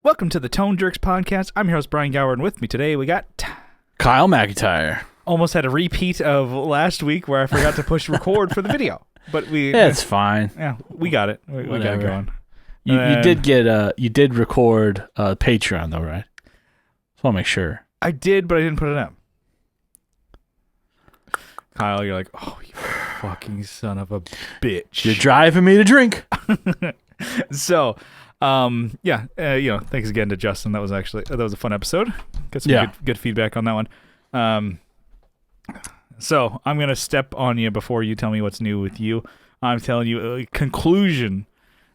Welcome to the Tone Jerks podcast. I'm your host, Brian Gower, and with me today we got... Kyle McIntyre. Almost had a repeat of last week where I forgot to push record for the video. But we... Yeah, it's fine. Yeah, we got it. We got it going. You did record Patreon though, right? Just want to make sure. I did, but I didn't put it up. Kyle, you're like, oh, you fucking son of a bitch. You're driving me to drink. So... thanks again to Justin. That was a fun episode. Got some good feedback on that one. So I'm gonna step on you before you tell me what's new with you. I'm telling you a conclusion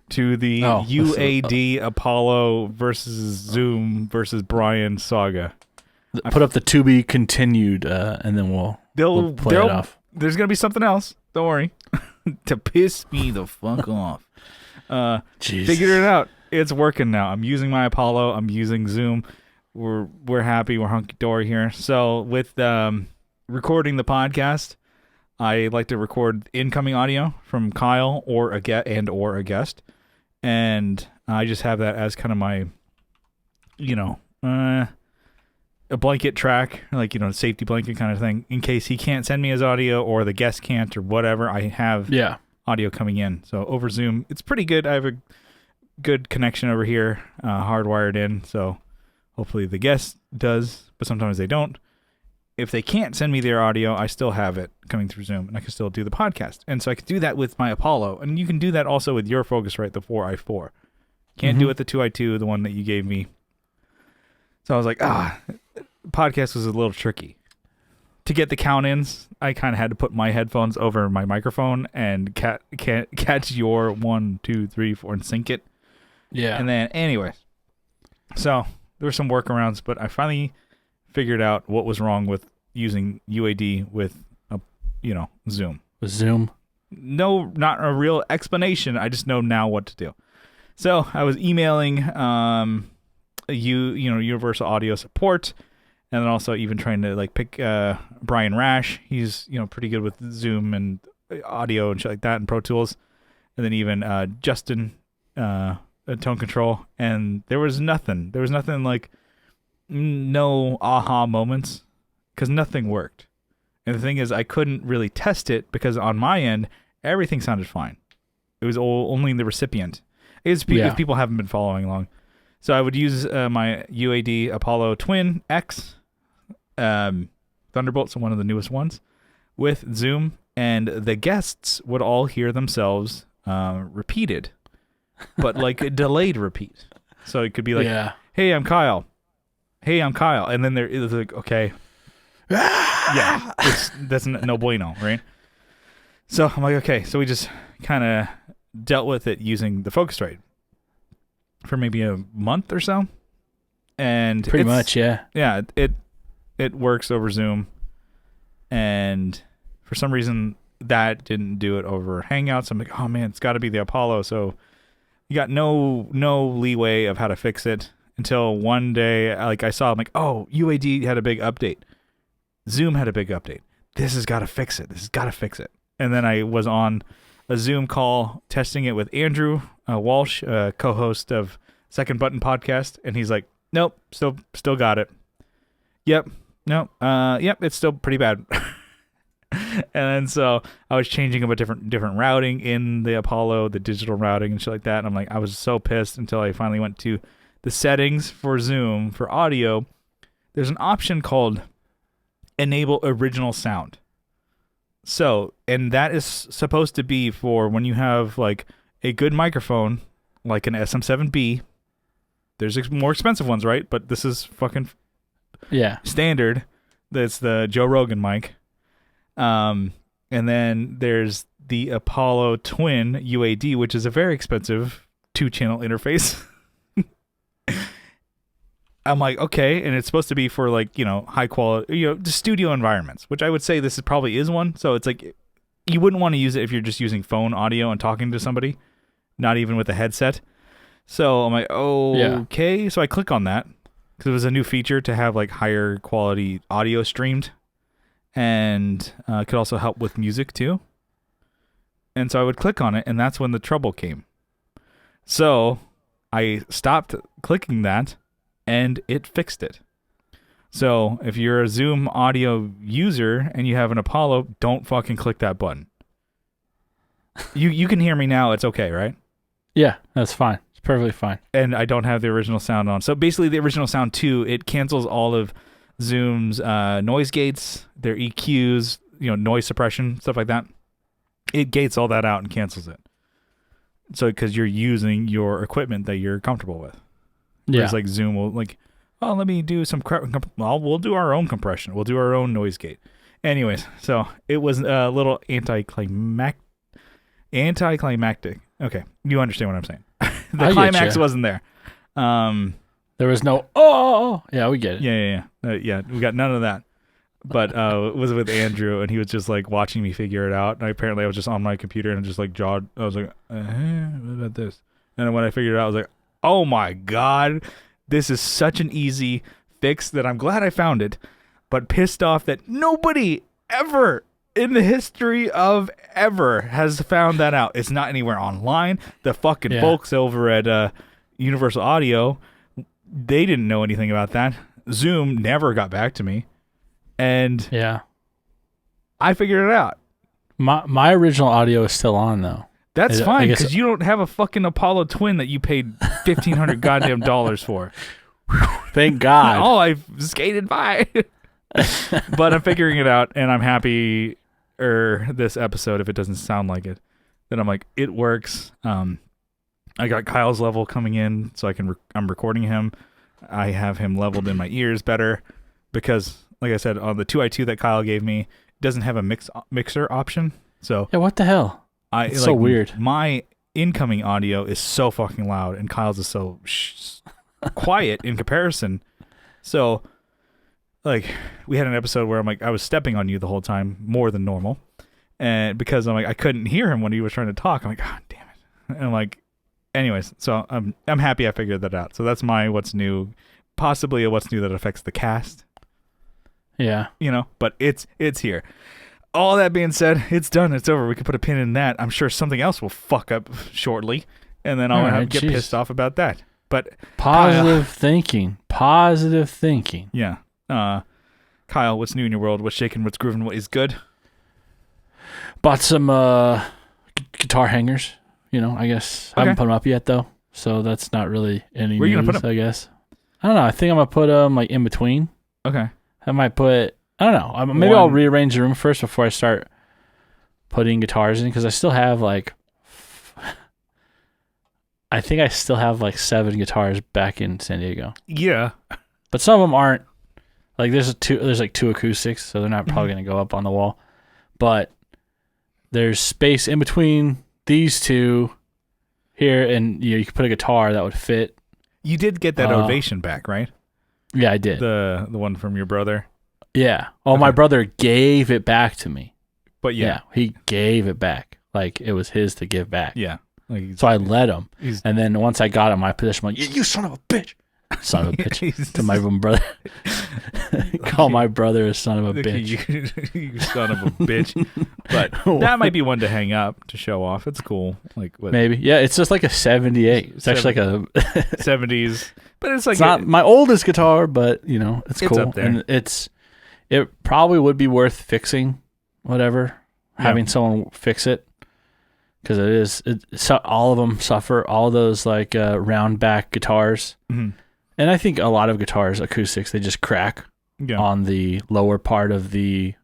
to the UAD Apollo versus Zoom versus Brian saga. Put up the to be continued, and then we'll play it off. There's gonna be something else. Don't worry. To piss me the fuck off. Figured it out. It's working now. I'm using my Apollo. I'm using Zoom. We're happy. We're hunky dory here. So with recording the podcast, I like to record incoming audio from Kyle or a guest, and I just have that as kind of my, a blanket track, like safety blanket kind of thing, in case he can't send me his audio or the guest can't or whatever. I have audio coming in. So over Zoom, it's pretty good. I have a good connection over here, hardwired in. So hopefully the guest does, but sometimes they don't. If they can't send me their audio, I still have it coming through Zoom, and I can still do the podcast. And so I can do that with my Apollo, and you can do that also with your Focusrite, the 4i4. Can't do it the 2i2, the one that you gave me. So I was like, podcast was a little tricky. To get the count-ins, I kind of had to put my headphones over my microphone and catch your 1, 2, 3, 4 and sync it. Yeah. And then, anyways, so there were some workarounds, but I finally figured out what was wrong with using UAD with, Zoom. With Zoom? No, not a real explanation. I just know now what to do. So I was emailing, Universal Audio Support. And then also even trying to pick Brian Rash. He's pretty good with Zoom and audio and shit like that and Pro Tools. And then even Justin, Tone Control. And there was nothing. There was nothing no aha moments because nothing worked. And the thing is, I couldn't really test it because on my end, everything sounded fine. It was only the recipient. If people haven't been following along. So I would use my UAD Apollo Twin X. Thunderbolt, so one of the newest ones, with Zoom, and the guests would all hear themselves repeated, but a delayed repeat. So it could be hey, I'm Kyle. Hey, I'm Kyle. And then it was okay. That's no bueno, right? So I'm like, okay. So we just kind of dealt with it using the Focusrite for maybe a month or so. And pretty much, yeah. Yeah, it works over Zoom, and for some reason that didn't do it over Hangouts. I'm like, oh man, it's got to be the Apollo. So you got no leeway of how to fix it until one day, I saw, I'm like, oh, UAD had a big update. Zoom had a big update. This has got to fix it. This has got to fix it. And then I was on a Zoom call testing it with Andrew Walsh, co-host of Second Button podcast, and he's like, nope, still got it. Yep. No. Yep. It's still pretty bad. And then so I was changing up a different routing in the Apollo, the digital routing and shit like that. And I'm like, I was so pissed until I finally went to the settings for Zoom for audio. There's an option called Enable Original Sound. So, and that is supposed to be for when you have a good microphone, like an SM7B. There's more expensive ones, right? But this is fucking standard. That's the Joe Rogan mic. And then there's the Apollo Twin UAD, which is a very expensive 2-channel interface. I'm like, okay, and it's supposed to be for high quality, just studio environments, which I would say this probably is one. So it's you wouldn't want to use it if you're just using phone audio and talking to somebody, not even with a headset. So I'm like, okay. So I click on that because it was a new feature to have higher quality audio streamed, and could also help with music too. And so I would click on it, and that's when the trouble came. So I stopped clicking that, and it fixed it. So if you're a Zoom audio user and you have an Apollo, don't fucking click that button. You can hear me now. It's okay, right? Yeah, that's fine. It's perfectly fine. And I don't have the original sound on. So basically the original sound too, it cancels all of Zoom's noise gates, their EQs, noise suppression, stuff like that. It gates all that out and cancels it. So because you're using your equipment that you're comfortable with. Whereas like Zoom will like, oh, let me do some we'll do our own compression. We'll do our own noise gate. Anyways, so it was a little anticlimactic. Okay, you understand what I'm saying. The climax wasn't there. There was no, yeah, we get it. Yeah, we got none of that. But it was with Andrew, and he was just like watching me figure it out. And apparently I was just on my computer and just like jawed. I was like, what about this? And then when I figured it out, I was like, oh my God, this is such an easy fix that I'm glad I found it, but pissed off that nobody ever in the history of ever has found that out. It's not anywhere online. The fucking folks over at Universal Audio, they didn't know anything about that. Zoom never got back to me. And I figured it out. My original audio is still on though. That's fine because you don't have a fucking Apollo twin that you paid $1,500 goddamn dollars for. Thank God. Oh, I've skated by. But I'm figuring it out, and I'm happy. This episode, if it doesn't sound like it, then I'm like, it works. I got Kyle's level coming in, so I'm recording him. I have him leveled in my ears better because, like I said, on the 2i2 that Kyle gave me, it doesn't have a mixer option. So yeah, what the hell? It's so weird. My incoming audio is so fucking loud, and Kyle's is so quiet in comparison. So, like, we had an episode where I was stepping on you the whole time, more than normal, and because I couldn't hear him when he was trying to talk. I'm like, God damn it! And I'm like, anyways, so I'm happy I figured that out. So that's my what's new, possibly a what's new that affects the cast. Yeah, but it's here. All that being said, it's done. It's over. We can put a pin in that. I'm sure something else will fuck up shortly, and then I'll have to get pissed off about that. But positive thinking. Yeah. Kyle, what's new in your world? What's shaking? What's grooving? What is good? Bought some guitar hangers. I guess I haven't put them up yet though, so that's not really any Where news. Are you gonna put them? I guess. I don't know. I think I'm gonna put them like in between. Okay. I might put. I don't know. Maybe I'll rearrange the room first before I start putting guitars in because I still have like. I think I still have like 7 guitars back in San Diego. Yeah. But some of them aren't. Like there's 2 acoustics, so they're not probably gonna go up on the wall. But there's space in between these 2 here, and you can put a guitar that would fit. You did get that Ovation back, right? Yeah, I did. The one from your brother. Yeah. Oh, my brother gave it back to me. But yeah, he gave it back. Like it was his to give back. Yeah. So I let him, and then once I got in my position, I'm like, you son of a bitch. Son of a bitch to my brother. Call my brother a son of a bitch. You son of a bitch. But that might be one to hang up to show off. It's cool. Like what? Maybe. Yeah, it's just like a 78. It's actually like a 70s. But it's like it's not my oldest guitar, but it's cool. Up there. And it probably would be worth fixing, whatever. Having someone fix it. Because all of them suffer. All those like round back guitars. Mm-hmm. And I think a lot of guitars, acoustics, they just crack on the lower part of the,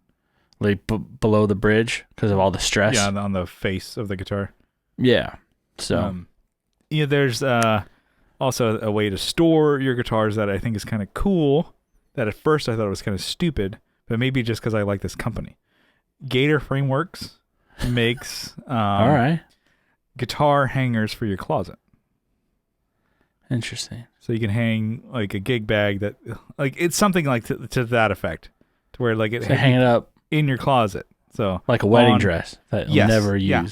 like below the bridge because of all the stress. Yeah, on the face of the guitar. Yeah. So. There's also a way to store your guitars that I think is kind of cool. That at first I thought it was kind of stupid, but maybe just because I like this company. Gator Frameworks makes all right guitar hangers for your closet. Interesting. So you can hang like a gig bag that, like, it's something like to that effect, to where like hang it up in your closet. So like a wedding dress that you'll never use. Yeah.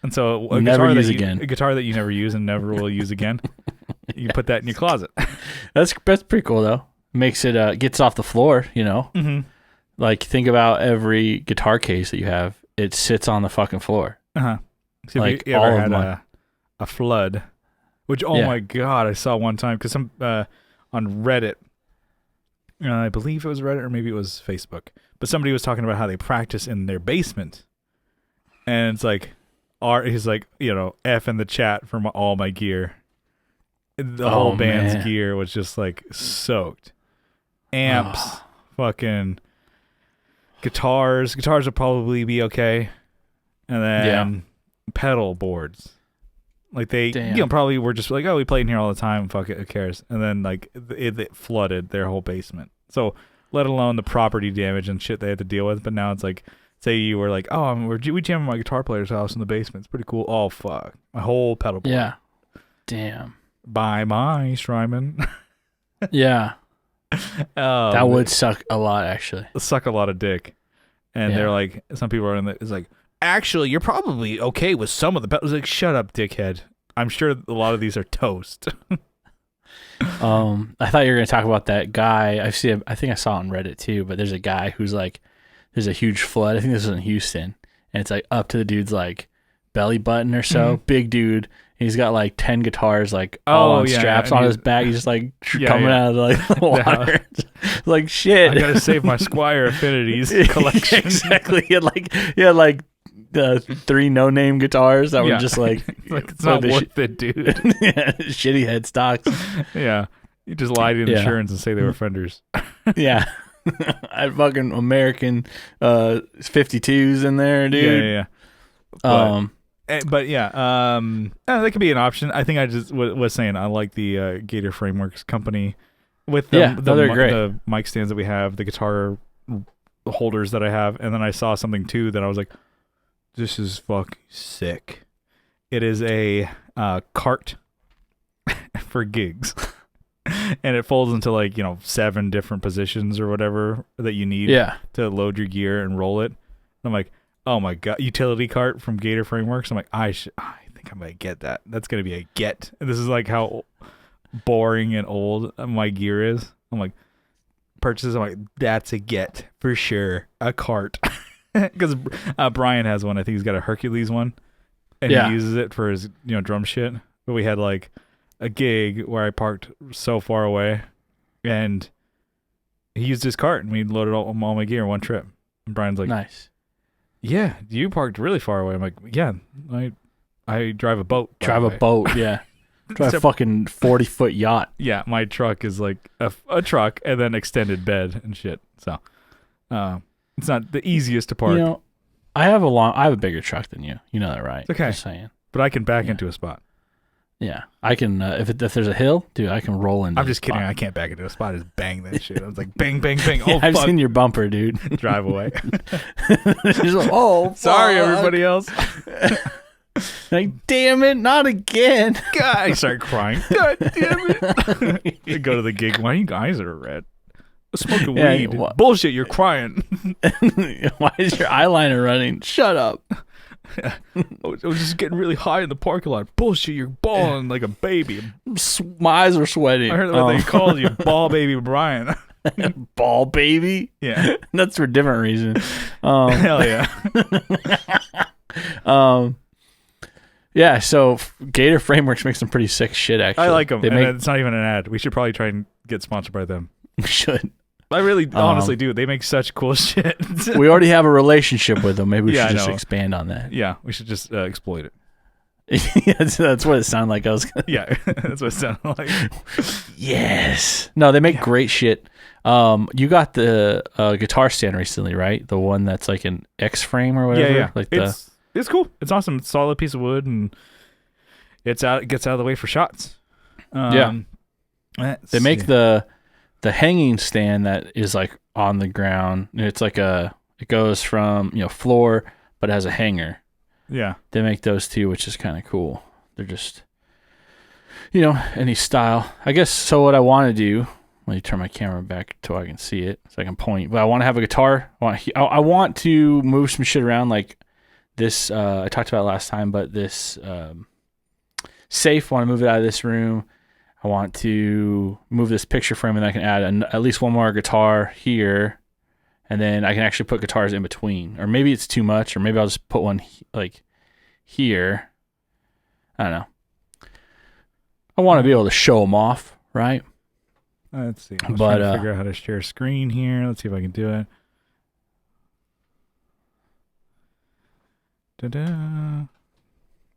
And so a guitar that you never use and never will use again. You can put that in your closet. That's pretty cool though. Makes it gets off the floor. Mm-hmm. Like think about every guitar case that you have. It sits on the fucking floor. So like if you ever had a flood. Which, oh my God, I saw one time because some on Reddit, I believe it was Reddit or maybe it was Facebook, but somebody was talking about how they practice in their basement, and it's like, he's like, F in the chat from all my gear. The whole band's gear was just like soaked. Amps, fucking guitars. Guitars would probably be okay, and then pedal boards. Like they, probably were just like, oh, we play in here all the time. Fuck it, who cares? And then like it flooded their whole basement. So let alone the property damage and shit they had to deal with. But now it's like, say you were like, oh, we jam at my guitar player's house in the basement. It's pretty cool. Oh fuck, my whole pedal board. Yeah. Damn. Bye, Strymon. Yeah. That would suck a lot, actually. Suck a lot of dick. And they're like, some people are in it's like, actually, you're probably okay with some of the pedals. Like, shut up, dickhead. I'm sure a lot of these are toast. I thought you were going to talk about that guy. I think I saw on Reddit too, but there's a guy who's like, there's a huge flood. I think this is in Houston. And it's like up to the dude's like belly button or so. Mm-hmm. Big dude. He's got like 10 guitars, like all on straps on his back. He's just like coming out of the water. Like shit. I gotta save my Squire Affinities collection. Exactly. He had like the 3 no-name guitars that were just like it's not worth it, dude. Shitty headstocks. Yeah. You just lied to insurance and say they were Fenders. Yeah. I had fucking American 52s in there, dude. Yeah. But that could be an option. I think I just was saying I like the Gator Frameworks company with the mic stands that we have, the guitar holders that I have, and then I saw something too that I was like, this is fucking sick. It is a cart for gigs. And it folds into like 7 different positions or whatever that you need to load your gear and roll it. I'm like, oh my God, utility cart from Gator Frameworks. I'm like, I think I might get that. That's going to be a get. And this is like how boring and old my gear is. I'm like, purchases. I'm like, that's a get for sure. A cart. Because Brian has one. I think he's got a Hercules one. And he uses it for his, drum shit. But we had like a gig where I parked so far away. And he used his cart. And we loaded all my gear in one trip. And Brian's like, nice. Yeah, you parked really far away. I'm like, yeah, I drive a boat. Drive a boat, yeah. Drive a fucking 40-foot yacht. Yeah, my truck is like a truck and then extended bed and shit. So, it's not the easiest to park. I have a bigger truck than you. You know that, right? It's okay. Just saying. But I can back into a spot. Yeah, I can. If there's a hill, dude, I can roll into. I'm just kidding. I can't back into a spot. Just bang that shit. I was like, bang, bang, bang. Oh, I've seen your bumper, dude. Drive away. She's like, oh, sorry, everybody else. Like, damn it, not again. God, I start crying. God damn it. I go to the gig. Why are you guys are red? Smoking weed. Bullshit. You're crying. Why is your eyeliner running? Shut up. I was just getting really high in the parking lot. Bullshit, you're bawling like a baby. My eyes are sweating. I heard what they called you, ball baby Brian. Ball baby? Yeah. That's for a different reason. Hell yeah. Yeah, so Gator Frameworks makes some pretty sick shit, actually. I like them, and it's not even an ad. We should probably try and get sponsored by them. We should. I really honestly do. They make such cool shit. We already have a relationship with them. Maybe we should just expand on that. Yeah, we should just exploit it. Yeah, that's what it sounded like. Yeah, that's what it sounded like. Yes. No, they make great shit. You got the guitar stand recently, right? The one that's like an X frame or whatever. Yeah. Like it's cool. It's awesome. It's a solid piece of wood, and it gets out of the way for shots. They make the hanging stand that is like on the ground. It's like it goes from floor, but it has a hanger. Yeah, they make those too, which is kind of cool. They're just any style, I guess. So what I want to do, let me turn my camera back so I can see it, so I can point. But I want to have a guitar. I want to move some shit around, like this. I talked about it last time, but this safe. I want to move it out of this room. I want to move this picture frame, and I can add at least one more guitar here, and then I can actually put guitars in between. Or maybe it's too much, or maybe I'll just put one like here. I don't know. I want to be able to show them off, right? Let's see. I'm trying to figure out how to share screen here. Let's see if I can do it. Ta-da.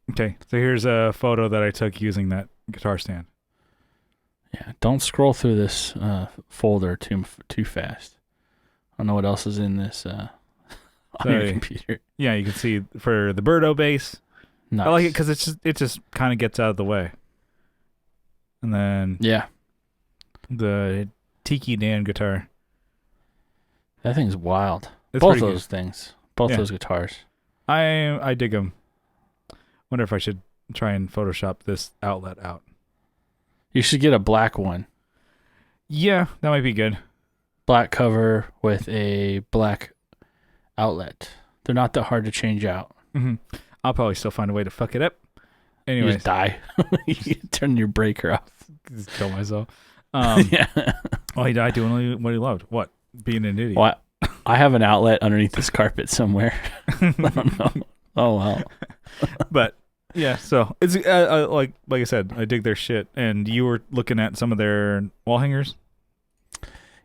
Okay, so here's a photo that I took using that guitar stand. Yeah, don't scroll through this folder too fast. I don't know what else is in this on your computer. Yeah, you can see for the Birdo bass. Nice. I like it because it just kind of gets out of the way. And then the Tiki Dan guitar. That thing's wild. It's both those things. Both those guitars. I dig them. Wonder if I should try and Photoshop this outlet out. You should get a black one. Yeah, that might be good. Black cover with a black outlet. They're not that hard to change out. Mm-hmm. I'll probably still find a way to fuck it up. Anyways. You just die. You turn your breaker off. Just kill myself. Yeah. Oh, he died doing what he loved. What? Being an idiot. Well, I have an outlet underneath this carpet somewhere. I don't know. Oh, well. But, yeah, so it's like I said, I dig their shit. And you were looking at some of their wall hangers?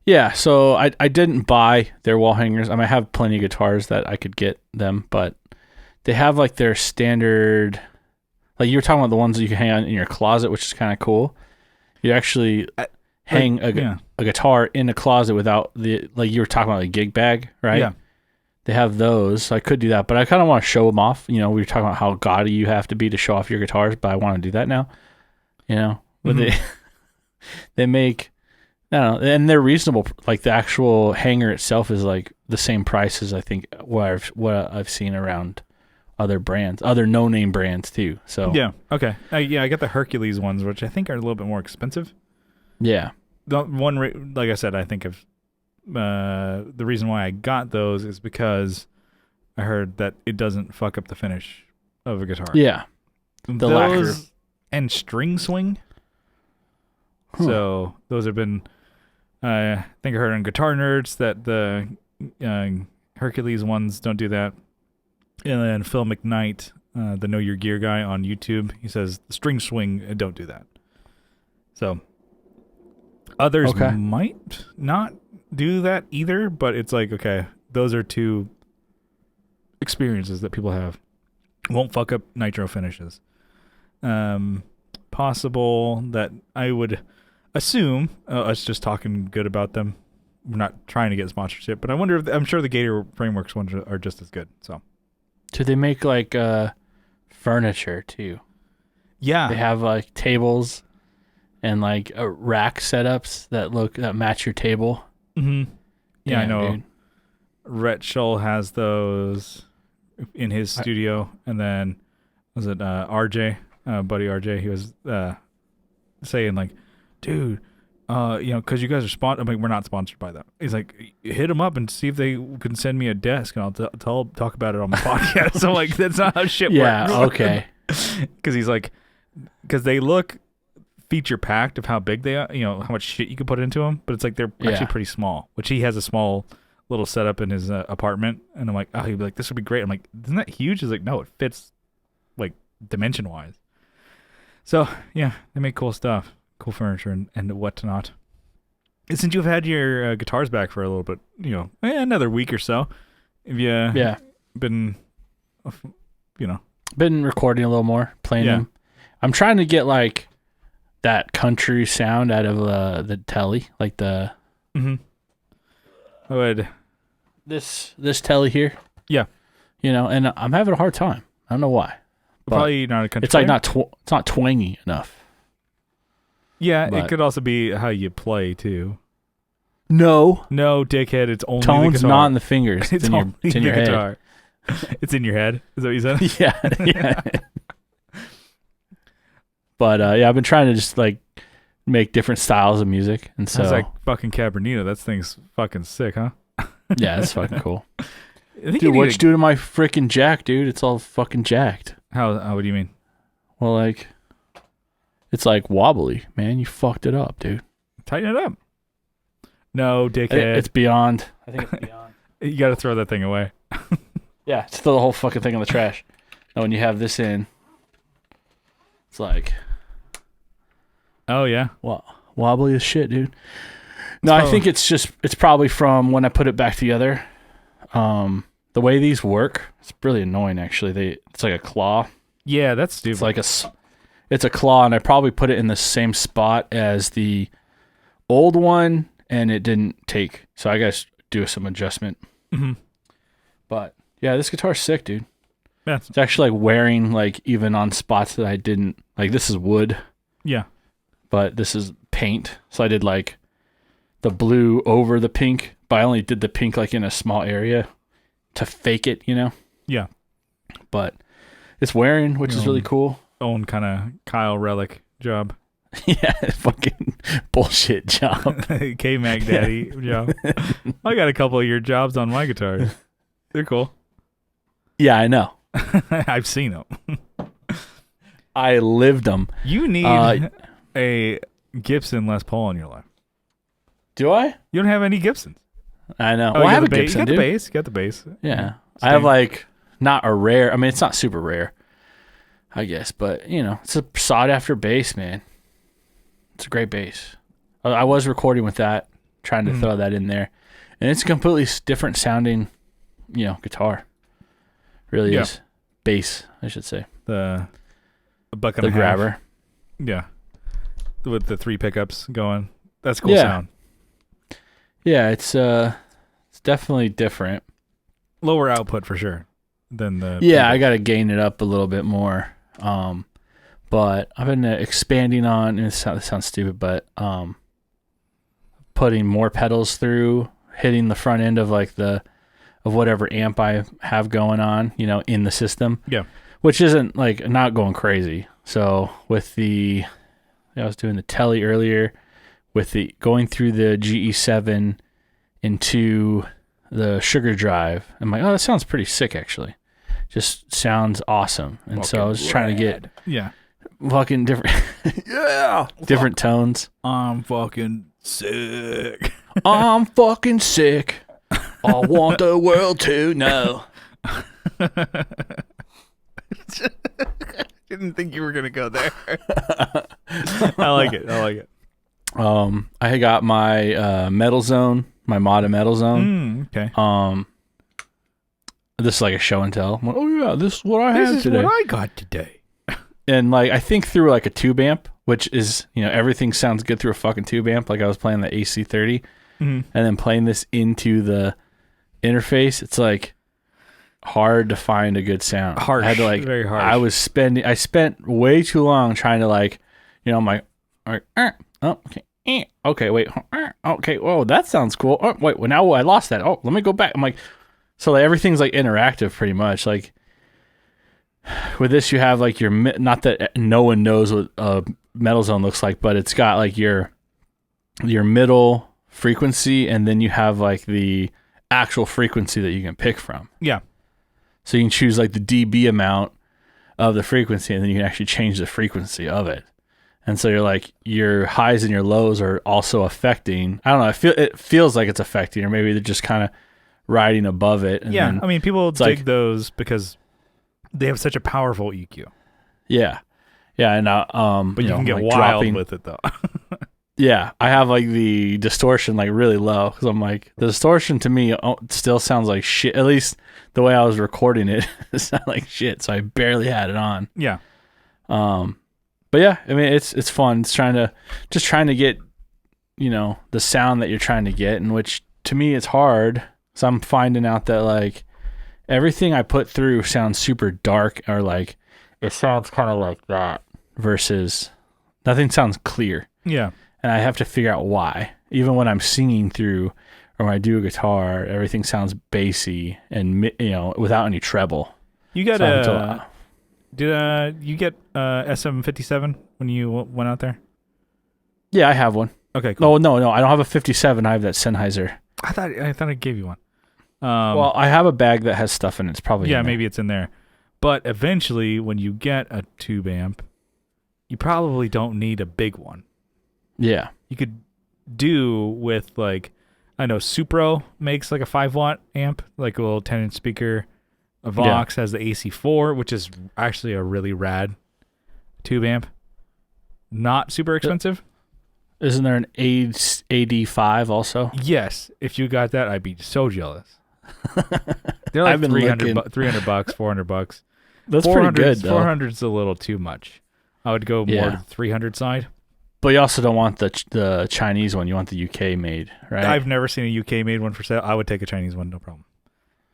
Yeah, so I didn't buy their wall hangers. I have plenty of guitars that I could get them, but they have like their standard, like you were talking about the ones that you can hang on in your closet, which is kind of cool. You actually hang a guitar in a closet without like you were talking about, a gig bag, right? Yeah. They have those, so I could do that, but I kind of want to show them off. We were talking about how gaudy you have to be to show off your guitars, but I want to do that now. But they make, I don't know, and they're reasonable. Like the actual hanger itself is like the same price as I think what I've seen around other brands, other no-name brands too. So yeah, okay, I got the Hercules ones, which I think are a little bit more expensive. Yeah, the one, like I said, I think of the reason why I got those is because I heard that it doesn't fuck up the finish of a guitar. Yeah, the lacquer and string swing. So those have been. I think I heard on Guitar Nerds that the Hercules ones don't do that. And then Phil McKnight, the Know Your Gear guy on YouTube, he says the string swing don't do that. So others might not do that either, but it's like, okay, those are two experiences that people have. Won't fuck up nitro finishes. Possible that I would assume us just talking good about them. We're not trying to get sponsorship, but I wonder if I'm sure the Gator Frameworks ones are just as good. So, do they make like furniture too? Yeah, they have like tables and like rack setups that match your table. Mm-hmm. Yeah, Damn, I know. Dude. Rhett Shull has those in his studio, and then was it RJ, buddy RJ? He was saying like, dude, because you guys are sponsored. I'm like, we're not sponsored by them. He's like, hit them up and see if they can send me a desk, and I'll talk about it on my podcast. So like, that's not how shit works. Yeah, okay. Because he's like, because they look feature packed of how big they are, how much shit you can put into them, but it's like they're actually pretty small. Which he has a small little setup in his apartment, and I'm like, oh, he'd be like, this would be great. I'm like, isn't that huge? He's like, no, it fits like dimension wise. So yeah, they make cool stuff. Cool furniture and whatnot. And since you've had your guitars back for a little bit, another week or so, have you been, been recording a little more, playing them. I'm trying to get like that country sound out of the telly, like the. Mm-hmm. I would. This telly here. Yeah. And I'm having a hard time. I don't know why. Probably not a country. It's like it's not twangy enough. Yeah, it could also be how you play too. No, dickhead. It's only tone's the guitar. not in the fingers. It's in your guitar. Head. It's in your head. Is that what you said? Yeah. But I've been trying to just like make different styles of music, and so it's like fucking Cabernita. That thing's fucking sick, huh? Yeah, it's fucking cool. Dude, what you do to my freaking jack, dude? It's all fucking jacked. How? What do you mean? Well, like. It's like wobbly, man. You fucked it up, dude. Tighten it up. No, dickhead. It's beyond. I think it's beyond. You got to throw that thing away. Yeah, just throw the whole fucking thing in the trash. And when you have this in, it's like, Oh yeah. Wobbly as shit, dude. No, I think it's probably from when I put it back together. The way these work, it's really annoying actually. It's like a claw. Yeah, that's stupid. It's a claw, and I probably put it in the same spot as the old one, and it didn't take. So I guess do some adjustment. Mm-hmm. But yeah, this guitar's sick, dude. Yeah. It's actually like wearing like even on spots that I didn't like. This is wood. Yeah. But this is paint. So I did like the blue over the pink, but I only did the pink like in a small area to fake it, you know? Yeah. But it's wearing, which is really cool. Own kind of Kyle Relic job. Yeah, fucking bullshit job. K-Mac Daddy job. I got a couple of your jobs on my guitars. They're cool. Yeah, I know. I've seen them. I lived them. You need a Gibson Les Paul in your life. Do I? You don't have any Gibsons. I know. Oh, well, I have a Gibson, Gibson, you dude. got the bass. Yeah. I have like not a rare. I mean, it's not super rare, I guess, but you know, it's a sought after bass, man. It's a great bass. I was recording with that, trying to throw that in there, and it's a completely different sounding, you know, guitar. Really is bass, I should say. The buck and the a half. grabber. Yeah. With the 3 pickups going. That's cool sound. Yeah, it's definitely different. Lower output for sure than the Yeah, I got to gain it up a little bit more. But I've been expanding on, and this sounds stupid, but putting more pedals through, hitting the front end of like of whatever amp I have going on, you know, in the system. Yeah. Which isn't like not going crazy. So with I was doing the Telly earlier, with the going through the GE7 into the Sugar Drive. I'm like, oh, that sounds pretty sick actually. Just sounds awesome. And so I was trying to get fucking different different tones. I'm fucking sick. I'm fucking sick. I want the world to know. Didn't think you were gonna go there. I like it. I got my Metal Zone, my Mata Metal Zone. Okay. This is like a show and tell. I'm like, oh yeah, this is what I have today. This is what I got today. And like I think through like a tube amp, which is, you know, everything sounds good through a fucking tube amp. Like I was playing the AC30 and then playing this into the interface. It's like hard to find a good sound. Harsh. I had to like very harsh. I spent way too long trying to like, you know, I'm like, all right, oh, okay. Okay, wait. Okay, whoa, that sounds cool. Oh, wait, well, now I lost that. Oh, let me go back. I'm like, so like, everything's like interactive pretty much. Like with this, you have like not that no one knows what a Metal Zone looks like, but it's got like your middle frequency, and then you have like the actual frequency that you can pick from. Yeah. So you can choose like the dB amount of the frequency, and then you can actually change the frequency of it. And so you're like, your highs and your lows are also affecting. I don't know. It feels like it's affecting, or maybe they're just kind of riding above it. And yeah. I mean, people dig like, those because they have such a powerful EQ. Yeah. Yeah. And, but you can get like wild with it though. Yeah. I have like the distortion like really low, because I'm like, the distortion to me still sounds like shit. At least the way I was recording it, it sounded like shit. So I barely had it on. Yeah. But yeah, I mean, it's fun. It's trying to get, you know, the sound that you're trying to get, and which to me it's hard. So I'm finding out that like everything I put through sounds super dark, or like it sounds kind of like that, versus nothing sounds clear. Yeah. And I have to figure out why. Even when I'm singing through, or when I do a guitar, everything sounds bassy and, you know, without any treble. You got did you get SM57 when you went out there? Yeah, I have one. Okay, cool. No, I don't have a 57. I have that Sennheiser. I thought I gave you one. Well, I have a bag that has stuff in it. It's probably maybe it's in there. But eventually, when you get a tube amp, you probably don't need a big one. Yeah. You could do with like, I know Supro makes like a 5-watt amp, like a little 10-inch speaker. Vox has the AC4, which is actually a really rad tube amp. not super expensive. Isn't there an AD5 also? Yes, if you got that, I'd be so jealous. They're like $300, $300, $400. That's pretty good, though. 400's a little too much. I would go more to the 300 side. But you also don't want the Chinese one. You want the UK made, right? I've never seen a UK made one for sale. I would take a Chinese one, no problem.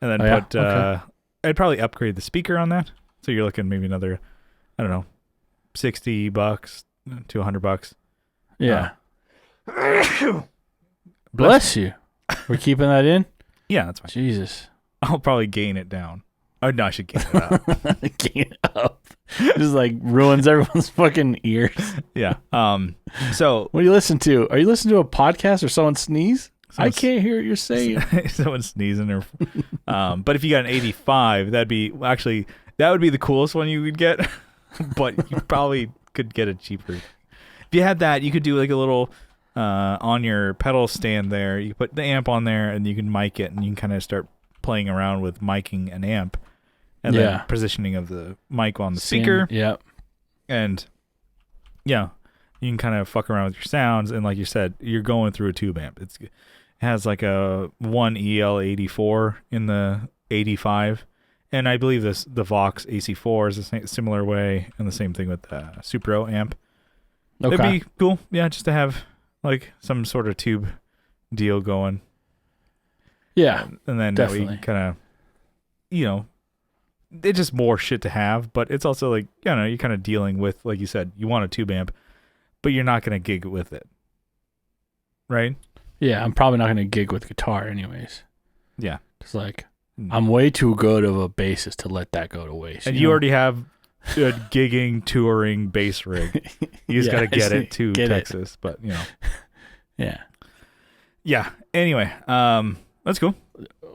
And then I'd probably upgrade the speaker on that. So you're looking maybe another, I don't know, $60 to $100. Yeah. Bless you. We're keeping that in? Yeah, that's fine. Jesus. I'll probably gain it down. Oh, no, I should gain it up. Gain it up. Just like ruins everyone's fucking ears. Yeah. So what do you listen to? Are you listening to a podcast or someone sneeze? I can't hear what you're saying. Someone sneezing or but if you got an 85, that would be the coolest one you would get. But you probably could get it cheaper. If you had that, you could do like a little on your pedal stand there. You put the amp on there and you can mic it, and you can kind of start playing around with miking an amp. And then positioning of the mic on the speaker. Yeah. And yeah, you can kind of fuck around with your sounds. And like you said, you're going through a tube amp. It has like a 1EL84 in the 85. And I believe the Vox AC4 is a similar way, and the same thing with the Supro amp. Okay. It'd be cool. Yeah, just to have like some sort of tube deal going. Yeah. And then we kind of, it's just more shit to have, but it's also like, you're kind of dealing with, like you said, you want a tube amp, but you're not going to gig with it. Right? Yeah, I'm probably not going to gig with guitar anyways. Yeah. It's like, I'm way too good of a bassist to let that go to waste. And you already have a gigging, touring bass rig. You just got to get it to Texas, but, Yeah. Yeah. Anyway, that's cool.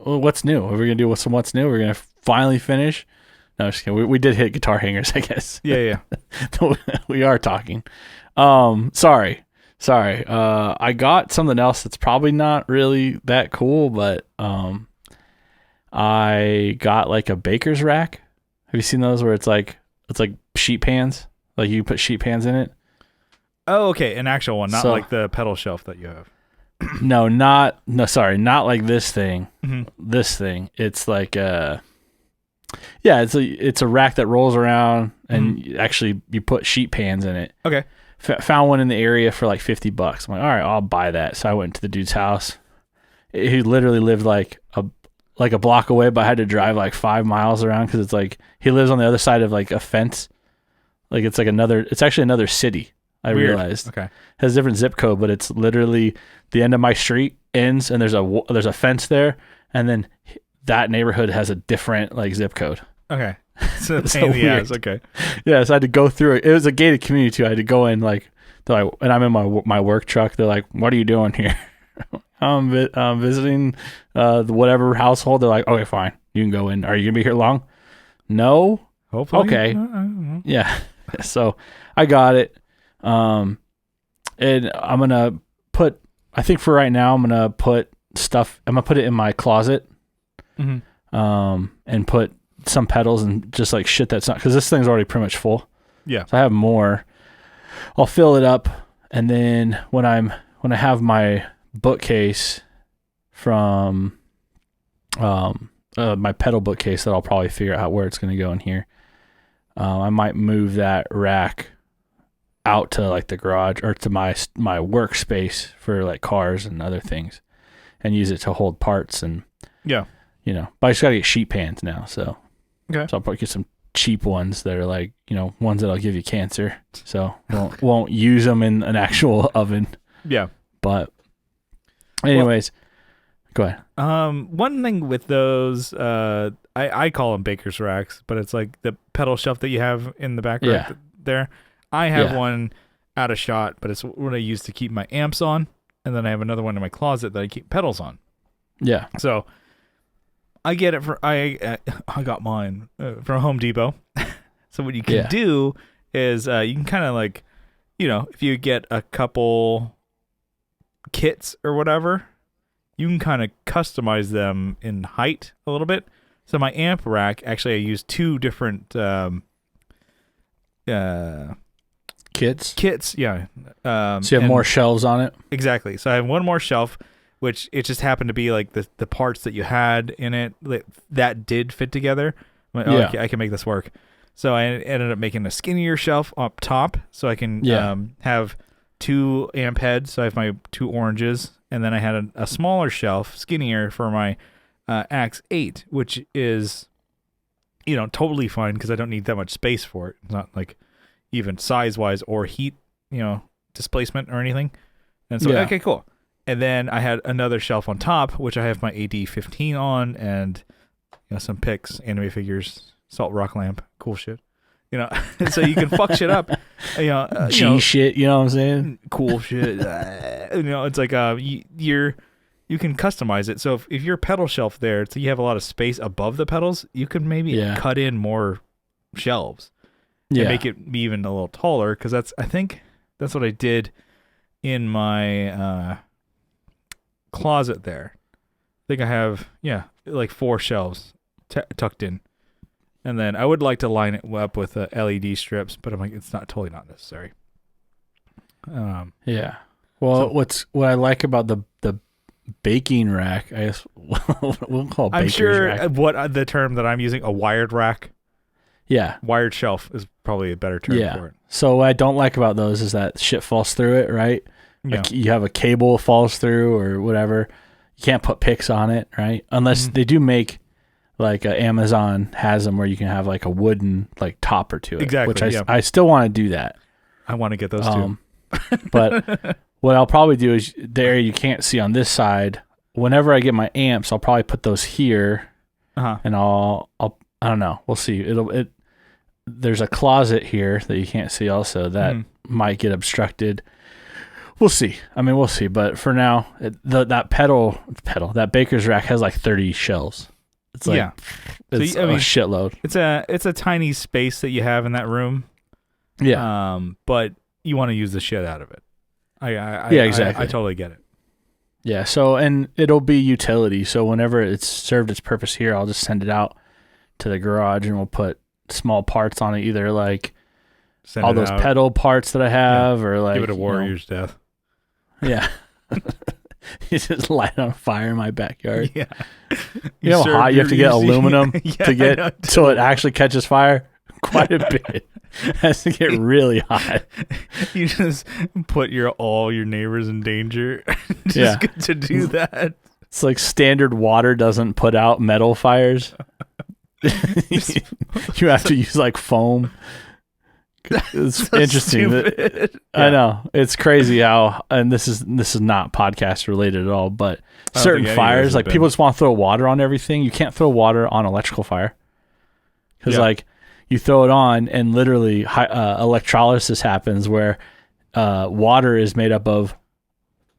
Well, what's new? Are we going to do some what's new? We're going to finally finish? No, just kidding. We did hit guitar hangers, I guess. Yeah. We are talking. Sorry. I got something else that's probably not really that cool, but I got like a baker's rack. Have you seen those where it's like sheet pans? Like you put sheet pans in it? Oh, okay. An actual one, not like the pedal shelf that you have. Not like this thing. Mm-hmm. This thing. It's like it's a rack that rolls around, and actually you put sheet pans in it. Okay. Found one in the area for like $50. I'm like, all right, I'll buy that. So I went to the dude's house. He literally lived like a block away, but I had to drive like 5 miles around because it's like he lives on the other side of like a fence. Like it's actually another city. I realized. Okay. Has a different zip code, but it's literally the end of my street ends, and there's a fence there, and then that neighborhood has a different like zip code. Okay. So it's pain in the ass. Okay. Yeah, so I had to go through it. It was a gated community too. I had to go in and I'm in my work truck. They're like, "What are you doing here?" I'm visiting the whatever household. They're like, "Okay, fine, you can go in. Are you gonna be here long?" No. Hopefully. Okay. Yeah. So I got it. And I'm gonna put. I think for right now, I'm gonna put it in my closet. Mm-hmm. And put some pedals and just like shit that's not, because this thing's already pretty much full. Yeah. So I have more. I'll fill it up, and then when I have my bookcase from my pedal bookcase that I'll probably figure out where it's going to go in here. I might move that rack out to like the garage or to my workspace for like cars and other things, and use it to hold parts and but I just gotta get sheet pans now, so okay. So I'll probably get some cheap ones that are like ones that'll give you cancer, so won't use them in an actual oven. Yeah, but anyways, go ahead. One thing with those, I call them baker's racks, but it's like the pedal shelf that you have in the back rack there. I have one out of shot, but it's what I use to keep my amps on, and then I have another one in my closet that I keep pedals on. Yeah. So I get it I got mine from Home Depot. So what you can do is you can kind of like, if you get a couple kits or whatever, you can kind of customize them in height a little bit. So my amp rack, actually I use two different Kits? Yeah. So you have more shelves on it? Exactly. So I have one more shelf, which it just happened to be like the parts that you had in it that did fit together. I'm like, okay, I can make this work. So I ended up making a skinnier shelf up top so I can have 2 amp heads. So I have my 2 oranges, and then I had a smaller shelf, skinnier, for my Axe 8, which is, totally fine because I don't need that much space for it. It's not like even size-wise or heat, displacement or anything. And so, okay, cool. And then I had another shelf on top, which I have my AD-15 on, and some picks, anime figures, salt rock lamp, cool shit. So you can fuck shit up. G shit, you know what I'm saying? Cool shit. It's like you can customize it. So if your pedal shelf there, so you have a lot of space above the pedals, you could maybe cut in more shelves. And make it be even a little taller, because I think that's what I did in my closet there. I think I have like 4 shelves tucked in, and then I would like to line it up with LED strips, but I'm like, it's totally not necessary. Well, what I like about the baking rack, I guess we'll call it baker's rack. I'm sure what the term that I'm using, a wired rack. Yeah. Wired shelf is probably a better term for it. So what I don't like about those is that shit falls through it, right? Yeah. You have a cable falls through or whatever. You can't put picks on it, right? Unless they do make, like, Amazon has them where you can have like a wooden like topper to it. Exactly. Which I still want to do that. I want to get those too. But what I'll probably do is the area you can't see on this side. Whenever I get my amps, I'll probably put those here, and I don't know. We'll see. There's a closet here that you can't see also that might get obstructed. We'll see. We'll see. But for now, that baker's rack has like 30 shelves. It's like it's a shitload. It's a tiny space that you have in that room. Yeah. But you want to use the shit out of it. Exactly. I totally get it. Yeah. So, and it'll be utility. So whenever it's served its purpose here, I'll just send it out to the garage and we'll put small parts on it, either like all those pedal parts that I have, or like give it a warrior's death. Yeah. You just light on fire in my backyard. Yeah. You know how hot you have to get aluminum to get so it actually catches fire? Quite a bit. It has to get really hot. You just put all your neighbors in danger just to do that. It's like standard water doesn't put out metal fires. You have to use like foam. It's so interesting. I know, it's crazy how, and this is not podcast related at all, but certain fires, like people just want to throw water on everything. You can't throw water on electrical fire because like you throw it on and literally electrolysis happens where water is made up of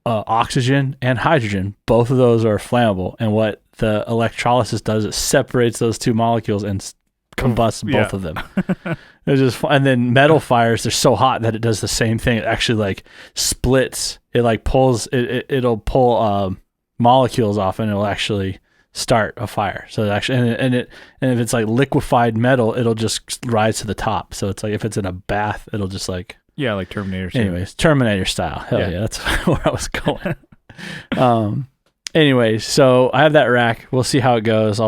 oxygen and hydrogen. Both of those are flammable, and what the electrolysis does, it separates those two molecules and combusts both of them. It's just fun. And then metal fires, they're so hot that it does the same thing. It actually like splits. It like pulls. It'll pull molecules off, and it'll actually start a fire. So it actually, and if it's like liquefied metal, it'll just rise to the top. So it's like if it's in a bath, it'll just like like Terminator. Anyways, Terminator style. Hell yeah, that's where I was going. Anyways, so I have that rack. We'll see how it goes.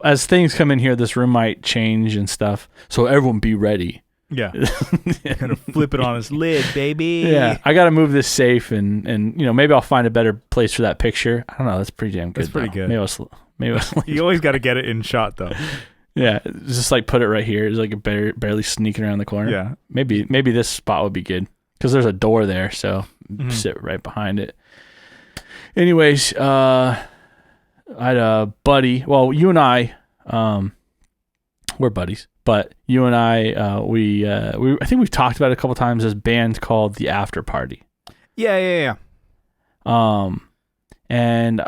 As things come in here, this room might change and stuff. So everyone be ready. Yeah. Gonna flip it on its lid, baby. Yeah. I got to move this safe and maybe I'll find a better place for that picture. I don't know. That's pretty damn good. That's pretty good. Maybe you always got to get it in shot though. Yeah. Just like put it right here. It's like barely sneaking around the corner. Yeah. Maybe this spot would be good because there's a door there. So sit right behind it. Anyways, I had a buddy. Well, you and I, we're buddies, but you and I think we've talked about it a couple times. This band called the After Party. Yeah. And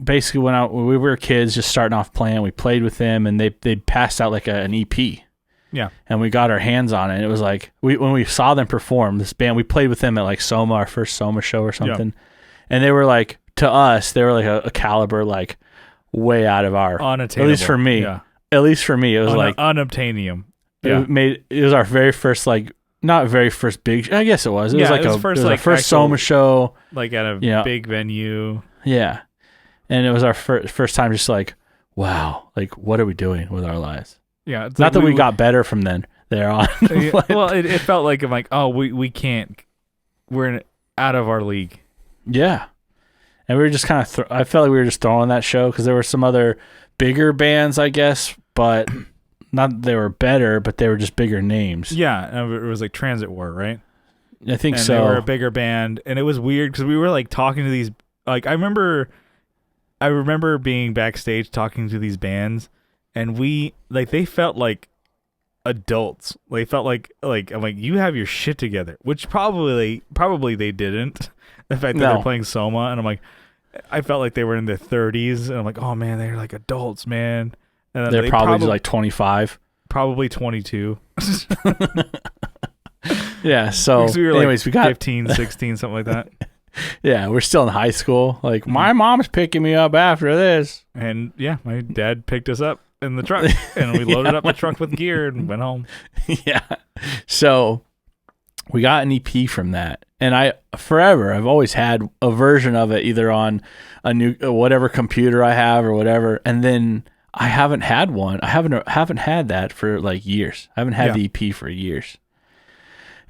basically when we were kids, just starting off playing, we played with them, and they passed out like an EP. Yeah. And we got our hands on it. And it was like when we saw them perform, this band, we played with them at like Soma, our first Soma show or something. Yeah. And they were like, to us, they were like a caliber like way out of our, unattainable. At least for me, it was like unobtainium. It was our very first like not very first big. I guess it was. It was like it was a first, it was like, our first actual, Soma show. like at a Yeah. big venue. Yeah, and it was our first time. Just like, wow, like what are we doing with our lives? Yeah, it's Not like that we got better from then. There on. But- well, it felt like I'm like, oh, we can't. We're out of our league. Yeah. And we were just kind of, I felt like we were just throwing that show because there were some other bigger bands, I guess, but not that they were better, but they were just bigger names. Yeah, and it was like Transit War, right? I think and so. They were a bigger band, and it was weird because we were like talking to these. Like I remember being backstage talking to these bands, and they felt like adults. They felt like I'm like, you have your shit together, which probably they didn't. The fact that they're playing Soma, and I'm like, I felt like they were in their 30s, and I'm like, oh man, they're like adults, man. And they're probably like 25, probably 22. Yeah. So, we were anyways, like we got 15, 16, something like that. Yeah, we're still in high school. Like my mom's picking me up after this, and yeah, my dad picked us up in the truck, and we loaded up the truck with gear and went home. Yeah. So we got an EP from that. And I've always had a version of it either on a new, whatever computer I have or whatever. And then I haven't had one. I haven't had that for like years. I haven't had the EP for years.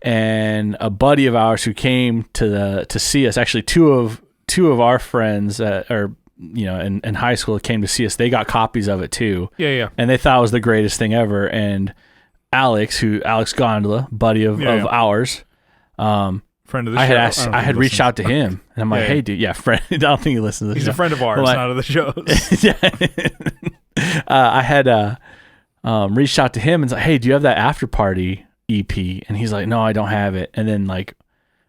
And a buddy of ours who came to see us, actually two of our friends in high school came to see us. They got copies of it too. Yeah. And they thought it was the greatest thing ever. And Alex Gondola, buddy of ours, friend of the show. I had reached out to him, and I'm like, hey, dude, friend. I don't think he listens to this. He's a friend of ours, not of the shows. Yeah. I had reached out to him and said, hey, do you have that After Party EP? And he's like, no, I don't have it. And then like,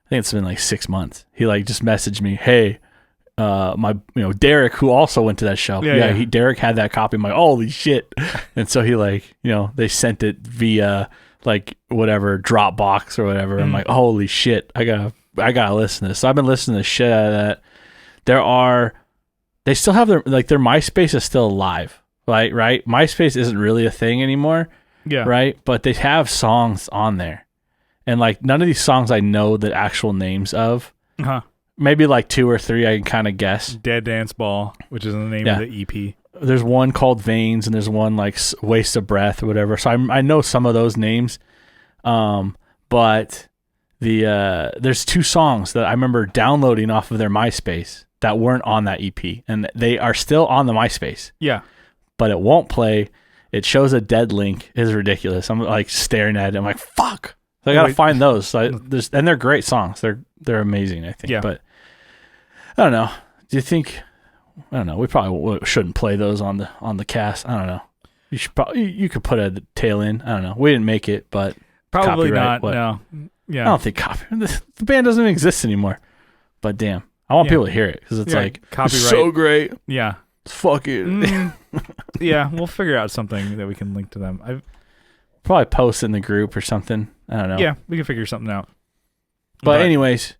I think it's been like 6 months. He like just messaged me, hey, Derek, who also went to that show. Derek had that copy. I'm like, holy shit. And so he they sent it via like whatever Dropbox or whatever. I'm like, holy shit, I gotta listen to this. So I've been listening to the shit out of that. They still have their MySpace is still alive, right? MySpace isn't really a thing anymore. Yeah. Right. But they have songs on there, and like none of these songs I know the actual names of. Uh-huh. Maybe like 2 or 3 I can kind of guess. Dead Dance Ball, which is the name of the EP. There's one called Veins, and there's one like Waste of Breath or whatever. So I know some of those names. But there's 2 songs that I remember downloading off of their MySpace that weren't on that EP, and they are still on the MySpace. Yeah. But it won't play. It shows a dead link. It's ridiculous. I'm like staring at it. I'm like, fuck. So I gotta find those. And they're great songs. They're amazing, I think. Yeah. But I don't know. Do you think? I don't know. We probably shouldn't play those on the cast. I don't know. You should you could put a tail in. I don't know. We didn't make it, but probably not. No. Yeah. I don't think the band doesn't exist anymore. But damn, I want people to hear it because it's like copyright. It's so great. Yeah. Fuck it. Yeah, we'll figure out something that we can link to them. I've probably post in the group or something. I don't know. Yeah, we can figure something out. But anyways,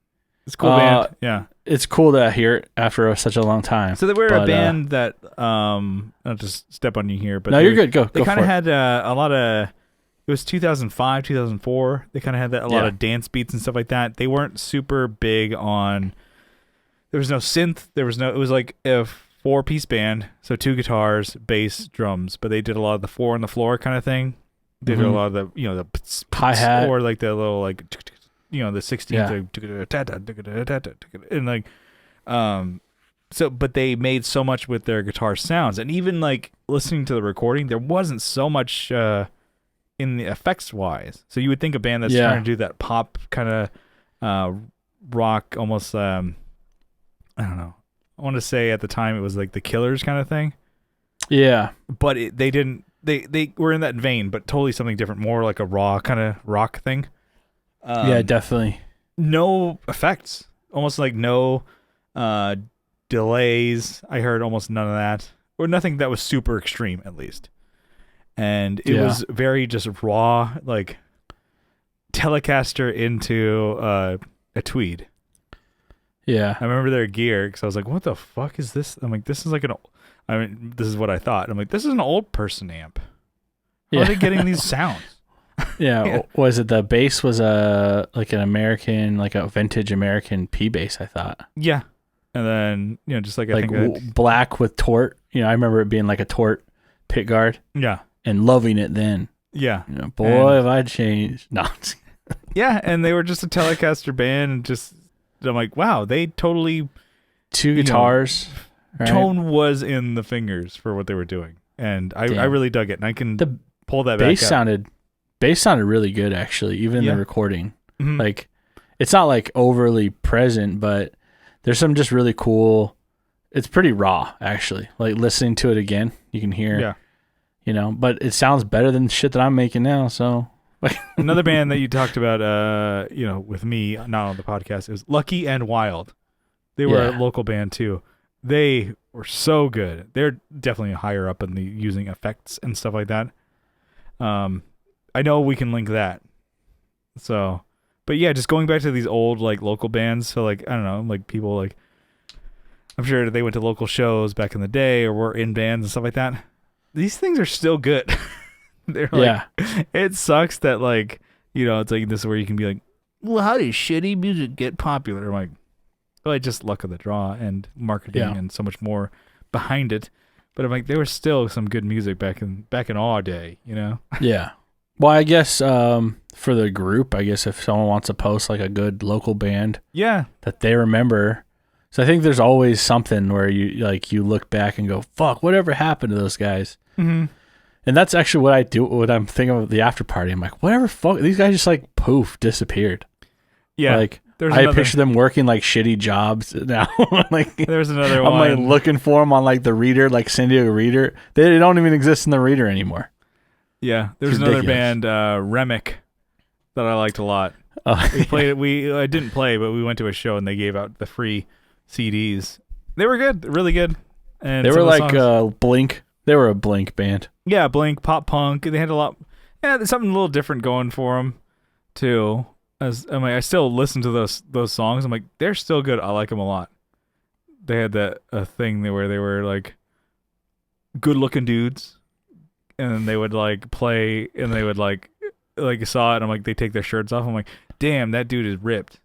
it's a cool band. Yeah, it's cool to hear it after such a long time. So they were a band that not to step on you here, but no, you're good. Go. They kind of had a lot of. It was 2005, 2004. They kind of had a lot of dance beats and stuff like that. They weren't super big on. There was no synth. It was like a 4-piece band, so 2 guitars, bass, drums. But they did a lot of the 4 on the floor kind of thing. They did a lot of the the hi-hat or like the little like the 16th and like so, but they made so much with their guitar sounds, and even like listening to the recording, there wasn't so much in the effects wise. So you would think a band that's trying to do that pop kind of rock, almost I don't know. I want to say at the time it was like the Killers kind of thing. Yeah, but they didn't. They were in that vein, but totally something different, more like a raw kind of rock thing. Yeah, definitely. No effects, almost like no delays. I heard almost none of that, or nothing that was super extreme, at least. And it was very just raw, like Telecaster into a Tweed. Yeah, I remember their gear because I was like, "What the fuck is this?" I'm like, "This is like this is what I thought." I'm like, "This is an old person amp. How are they getting these sounds?" Yeah. Was it the bass was a vintage American P bass? I thought. Yeah, and then just like I Like think black with tort. I remember it being like a tort pit guard. yeah, And loving it then. yeah, Boy, have I changed. No. yeah, and they were just a Telecaster band, and just I'm like, wow, they totally 2 guitars. Right? Tone was in the fingers for what they were doing, and I really dug it, and I can pull that back up. Bass sounded really good actually, even in the recording. Mm-hmm. Like it's not like overly present, but there's some just really cool. It's pretty raw actually. Like listening to it again, you can hear. Yeah. But it sounds better than shit that I'm making now. So another band that you talked about, with me, not on the podcast, is Lucky and Wild. They were a local band too. They were so good. They're definitely higher up in the using effects and stuff like that. I know we can link that. So, but yeah, just going back to these old like local bands. So like, I don't know, like people like, I'm sure they went to local shows back in the day or were in bands and stuff like that. These things are still good. They're like, it sucks that like, it's like this is where you can be like, well, how does shitty music get popular? I'm like, well, just luck of the draw and marketing and so much more behind it. But I'm like, there was still some good music back in our day, Yeah. Well, I guess for the group, I guess if someone wants to post like a good local band, that they remember. So I think there's always something where you look back and go, fuck, whatever happened to those guys? Mm-hmm. And that's actually what I do when I'm thinking of the after party. I'm like, whatever, fuck, these guys just like poof, disappeared. Yeah. Like I picture them working like shitty jobs now. Like there's another one. I'm like looking for them on like the Reader, like San Diego Reader. They don't even exist in the Reader anymore. Yeah, there's another band, Remick, that I liked a lot. We played it. I didn't play, but we went to a show and they gave out the free CDs. They were good, really good. And they were like Blink. They were a Blink band. Yeah, Blink, pop punk. They had a lot. Yeah, there's something a little different going for them too. I still listen to those songs. I'm like, they're still good. I like them a lot. They had a thing where they were like good looking dudes. And then they would like play, and they would like saw it. And I'm like, they take their shirts off. I'm like, damn, that dude is ripped.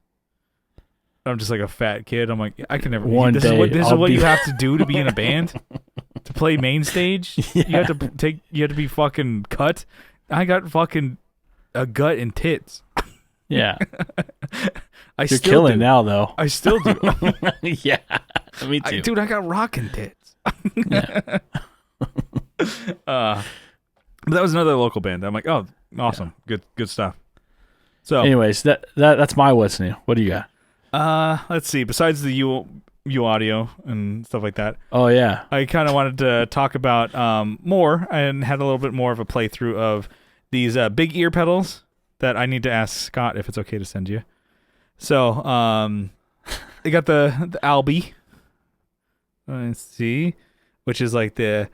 I'm just like a fat kid. I'm like, I can never. This is what you have to do to be in a band, to play main stage. Yeah. You have to be fucking cut. I got fucking a gut and tits. Yeah, you're killing now though. I still do. Yeah, me too, dude. I got rockin' tits. Yeah. But that was another local band. I'm like, oh, awesome, good stuff. So, anyways, that's my what's new. What do you got? Let's see. Besides the U audio and stuff like that. Oh yeah, I kind of wanted to talk about more and had a little bit more of a playthrough of these big ear pedals that I need to ask Scott if it's okay to send you. So, they got the Albee. Let's see, which is like the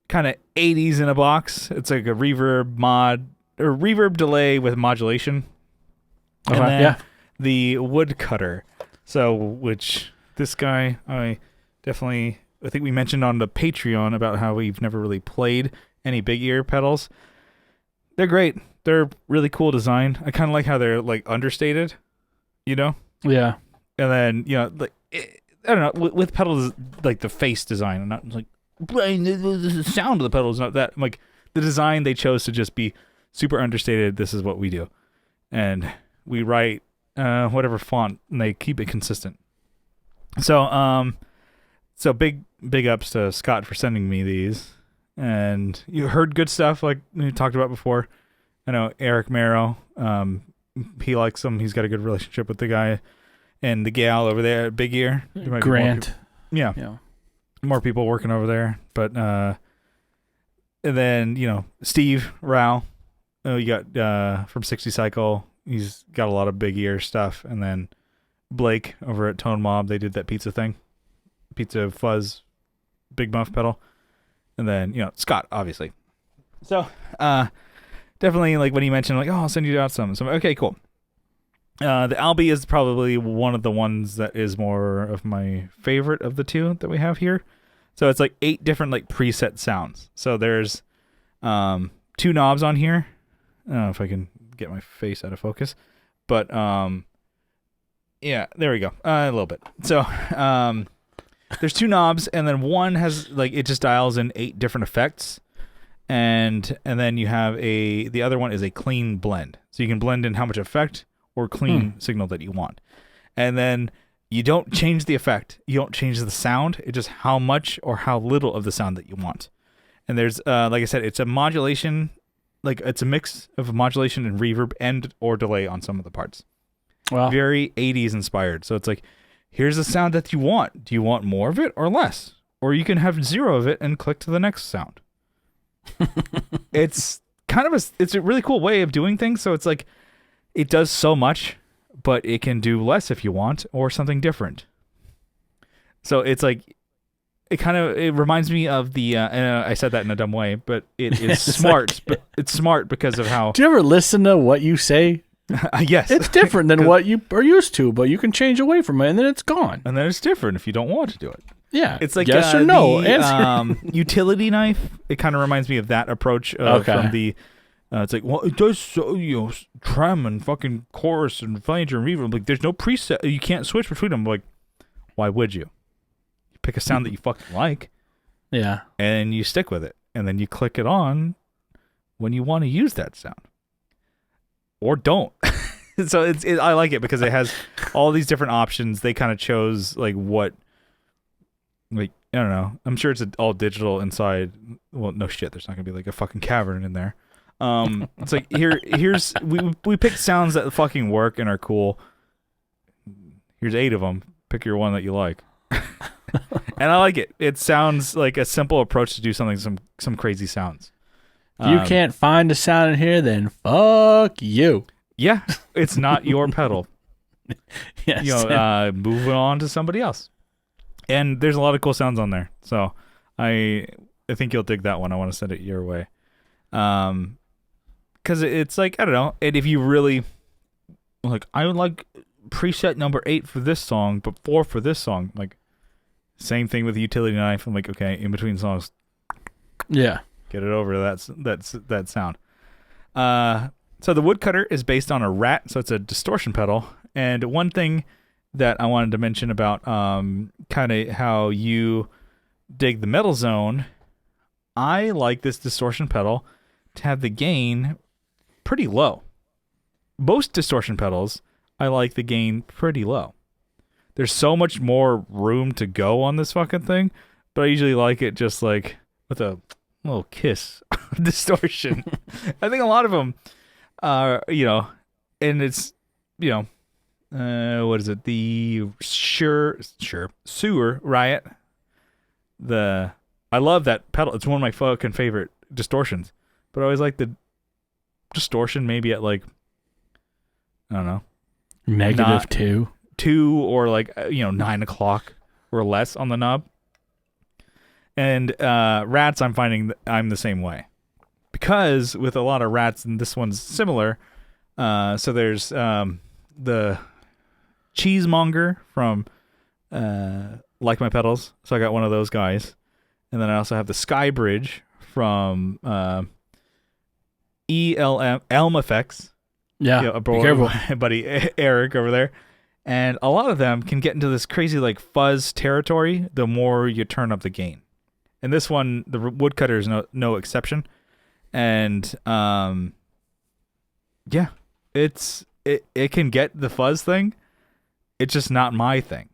kind of 80s in a box. It's like a reverb delay with modulation. Okay, and then the woodcutter. So, which this guy, I think we mentioned on the Patreon about how we've never really played any big ear pedals. They're great. They're really cool design. I kind of like how they're like understated, Yeah. And then, like, I don't know, with pedals, like the face design, and not like, the sound of the pedal is not that. Like, the design, they chose to just be super understated. This is what we do. And we write whatever font, and they keep it consistent. So, big ups to Scott for sending me these. And you heard good stuff like we talked about before. I know Eric Marrow, he likes them. He's got a good relationship with the guy and the gal over there at Big Ear. Grant. Yeah. More people working over there. But, and then, Steve Rao, you got from 60 Cycle. He's got a lot of Big Ear stuff. And then Blake over at Tone Mob, they did that pizza thing. Pizza Fuzz Big Muff pedal. And then, Scott, obviously. So, definitely, like, when he mentioned, like, oh, I'll send you out some. So, okay, cool. The Albee is probably one of the ones that is more of my favorite of the two that we have here. So, it's like 8 different, like, preset sounds. So, there's 2 knobs on here. I don't know if I can get my face out of focus. But yeah, there we go. A little bit. So there's 2 knobs, and then one has like it just dials in 8 different effects, and then you have the other one is a clean blend. So you can blend in how much effect or clean signal that you want, and then you don't change the effect, you don't change the sound. It's just how much or how little of the sound that you want. And there's like I said, it's a modulation, like it's a mix of modulation and reverb and or delay on some of the parts. Wow. Very 80s inspired. So it's like, here's the sound that you want. Do you want more of it or less? Or you can have 0 of it and click to the next sound. It's kind of it's a really cool way of doing things. So it's like, it does so much, but it can do less if you want, or something different. So it's like, it reminds me of the, I said that in a dumb way, but it is smart. But it's smart because of how. Do you ever listen to what you say? Yes. It's different than what you are used to, but you can change away from it, and then it's gone. And then it's different if you don't want to do it. Yeah. It's like yes or no. The, utility knife. It kind of reminds me of that approach from the. It's like, well, it does so, trem and fucking chorus and flanger and reverb. Like, there's no preset. You can't switch between them. Like, why would you? You pick a sound that you fucking like. Yeah. And you stick with it, and then you click it on when you want to use that sound. Or don't. So I like it because it has all these different options. They kind of chose like what, like, I don't know. I'm sure it's all digital inside. Well, no shit. There's not gonna be like a fucking cavern in there. It's like here's we picked sounds that fucking work and are cool. Here's 8 of them. Pick your one that you like. And I like it. It sounds like a simple approach to do something some crazy sounds. If you can't find a sound in here, then fuck you. Yeah, it's not your pedal. Yes. Move it on to somebody else. And there's a lot of cool sounds on there. So I think you'll dig that one. I want to send it your way. Because it's like, I don't know. And if you really, like, I would like preset number 8 for this song, but 4 for this song. Like, same thing with the utility knife. I'm like, okay, in between songs. Yeah. Get it over that sound. So the woodcutter is based on a rat, so it's a distortion pedal. And one thing that I wanted to mention about kind of how you dig the metal zone, I like this distortion pedal to have the gain pretty low. Most distortion pedals, I like the gain pretty low. There's so much more room to go on this fucking thing, but I usually like it just like with a little kiss distortion. I think a lot of them are, and it's, what is it? The Sewer Riot. I love that pedal. It's one of my fucking favorite distortions, but I always like the distortion maybe at like, I don't know, -2 or like 9 o'clock or less on the knob. And rats, I'm finding that I'm the same way, because with a lot of rats, and this one's similar. So there's the cheesemonger from Like My Pedals. So I got one of those guys, and then I also have the Skybridge from Elm Effects. Yeah, be careful, my buddy Eric over there. And a lot of them can get into this crazy like fuzz territory the more you turn up the gain. And this one, the woodcutter is no exception. And yeah, it can get the fuzz thing. It's just not my thing.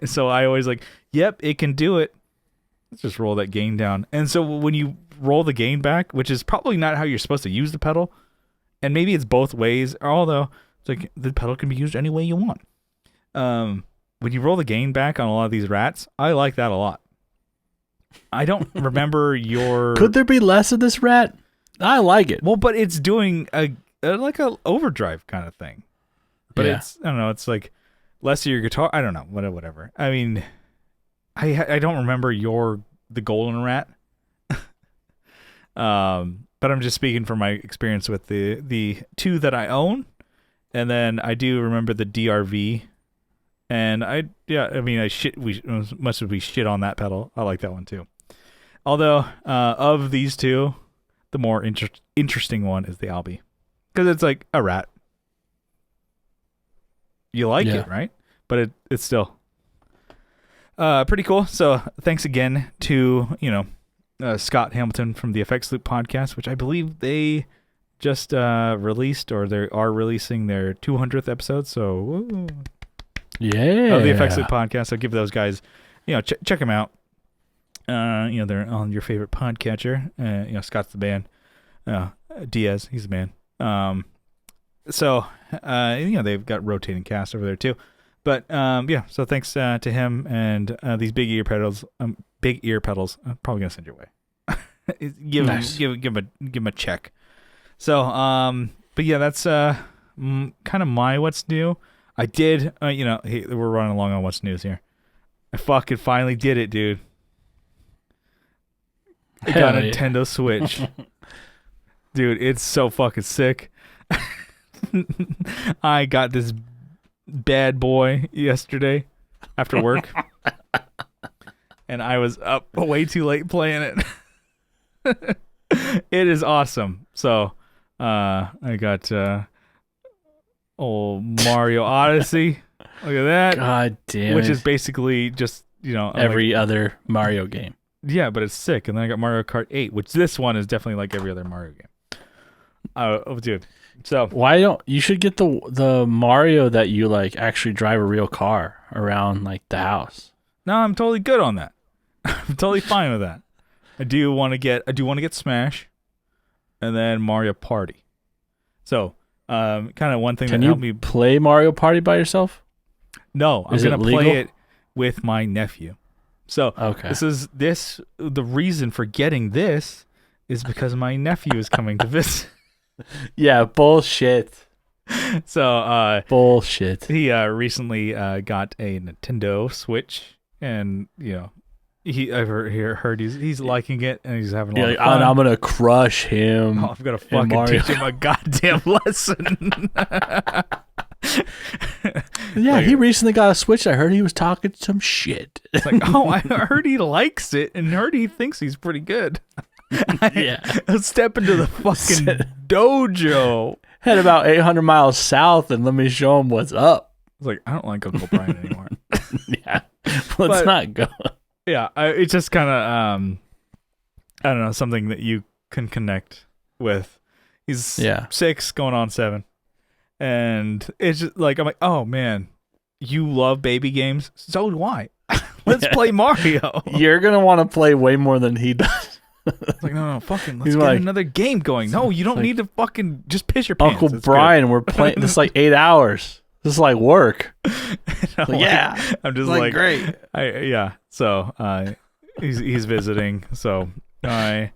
So I always like, yep, it can do it. Let's just roll that gain down. And so when you roll the gain back, which is probably not how you're supposed to use the pedal, and maybe it's both ways, although it's like the pedal can be used any way you want. When you roll the gain back on a lot of these rats, I like that a lot. I don't remember your... Could there be less of this rat? I like it. Well, but it's doing like a overdrive kind of thing. But yeah. It's, I don't know, it's like less of your guitar. I don't know, whatever. I mean, I don't remember the golden rat. But I'm just speaking from my experience with the 2 that I own. And then I do remember the DRV. And much as we shit on that pedal, I like that one too. Although, of these 2, the more interesting one is the Albie. because it's like a rat. You like Yeah. it, right? But it's still pretty cool. So thanks again to Scott Hamilton from the Effects Loop podcast, which I believe they just released, or they are releasing their 200th episode. So woo. Yeah. Of the Effects Loop podcast. So give those guys, check them out. They're on your favorite podcatcher. Scott's the man. Diaz, he's the man. So they've got rotating cast over there too. But so thanks to him and these big ear pedals. I'm probably gonna send your way. Give him a check. So but yeah, that's kind of my what's new. I did we're running along on what's news here. I fucking finally did it, dude. I got a Nintendo Switch. Dude, it's so fucking sick. I got this bad boy yesterday after work. And I was up way too late playing it. It is awesome. So, I got old Mario Odyssey. Look at that. God damn Which it. is basically just, every other Mario game. Yeah, but it's sick. And then I got Mario Kart 8, which this one is definitely like every other Mario game. Dude. So why don't you should get the Mario that you like actually drive a real car around like the house. No, I'm totally good on that. I'm totally fine with that. I do want to get Smash and then Mario Party. So, kind of one thing Can that you helped me play Mario Party by yourself? No, I'm Is it going to legal? play it with my nephew. So, Okay. the reason for getting this is because my nephew is coming to visit. Yeah, bullshit. So, Bullshit. he recently got a Nintendo Switch, and I've heard he's liking it, and he's having a lot of fun. And I'm gonna crush him. Oh, I've got to fucking Mario. teach him a goddamn lesson. Yeah, he recently got a Switch. I heard he was talking some shit. It's like, oh, I heard he likes it, and heard he thinks he's pretty good. Yeah. Step into the fucking dojo. Head about 800 miles south and let me show him what's up. It's like, I don't like Uncle Brian anymore. Yeah. Let's not go. Yeah, it's just kind of, I don't know, something that you can connect with. He's 6 going on 7. And it's just like, I'm like, oh man, you love baby games? So do I. Let's play Mario. You're going to want to play way more than he does. It's like, no, fucking, let's get another game going. No, you don't need to fucking just piss your pants. Uncle Brian, we're playing this is like 8 hours. This is like work. Yeah. I'm just like great. So he's visiting. So I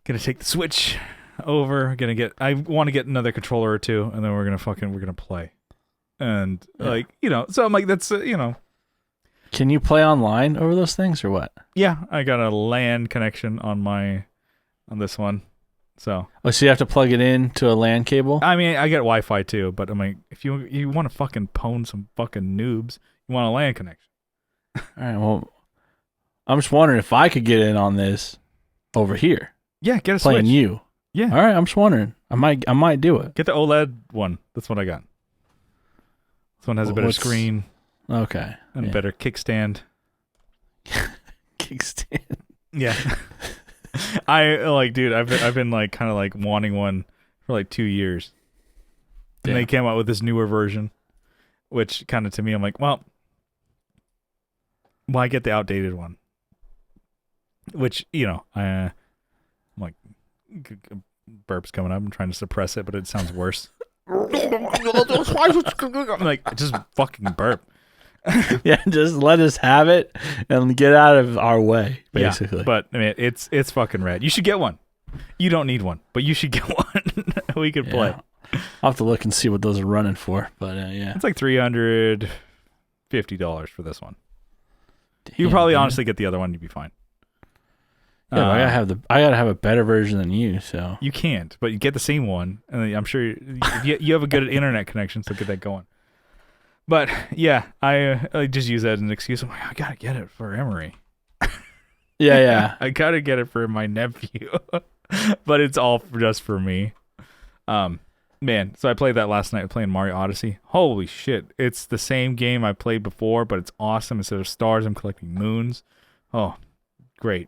gonna take the Switch over. I want to get another controller or two, and then we're gonna play. And so I'm like, that's Can you play online over those things or what? Yeah, I got a LAN connection on this one. So you have to plug it in to a LAN cable? I mean, I get Wi-Fi too, but I'm like, if you want to fucking pwn some fucking noobs, you want a LAN connection. All right, well, I'm just wondering if I could get in on this over here. Yeah, get a playing Switch. you. Yeah. All right, I'm just wondering. I might do it. Get the OLED one. That's what I got. This one has a better screen. Okay. And a better kickstand. Kickstand. Yeah. Dude, I've been like kind of like wanting one for like 2 years. And they came out with this newer version, which kind of to me, I'm like, well, why get the outdated one? Which, I'm like, burp's coming up. I'm trying to suppress it, but it sounds worse. I'm like, just fucking burp. Yeah, just let us have it and get out of our way, basically. Yeah, but I mean, it's fucking rad. You should get one. You don't need one, but you should get one. We could play. I'll have to look and see what those are running for, but yeah. It's like $350 for this one. Damn, you could probably honestly get the other one, you'd be fine. Yeah, I gotta have a better version than you, so you can't, but you get the same one, and I'm sure you have a good internet connection, so get that going. But yeah, I just use that as an excuse. I'm like, I gotta get it for Emery. Yeah. I gotta get it for my nephew, but it's all just for me. Man, so I played that last night playing Mario Odyssey. Holy shit. It's the same game I played before, but it's awesome. Instead of stars, I'm collecting moons. Oh, great.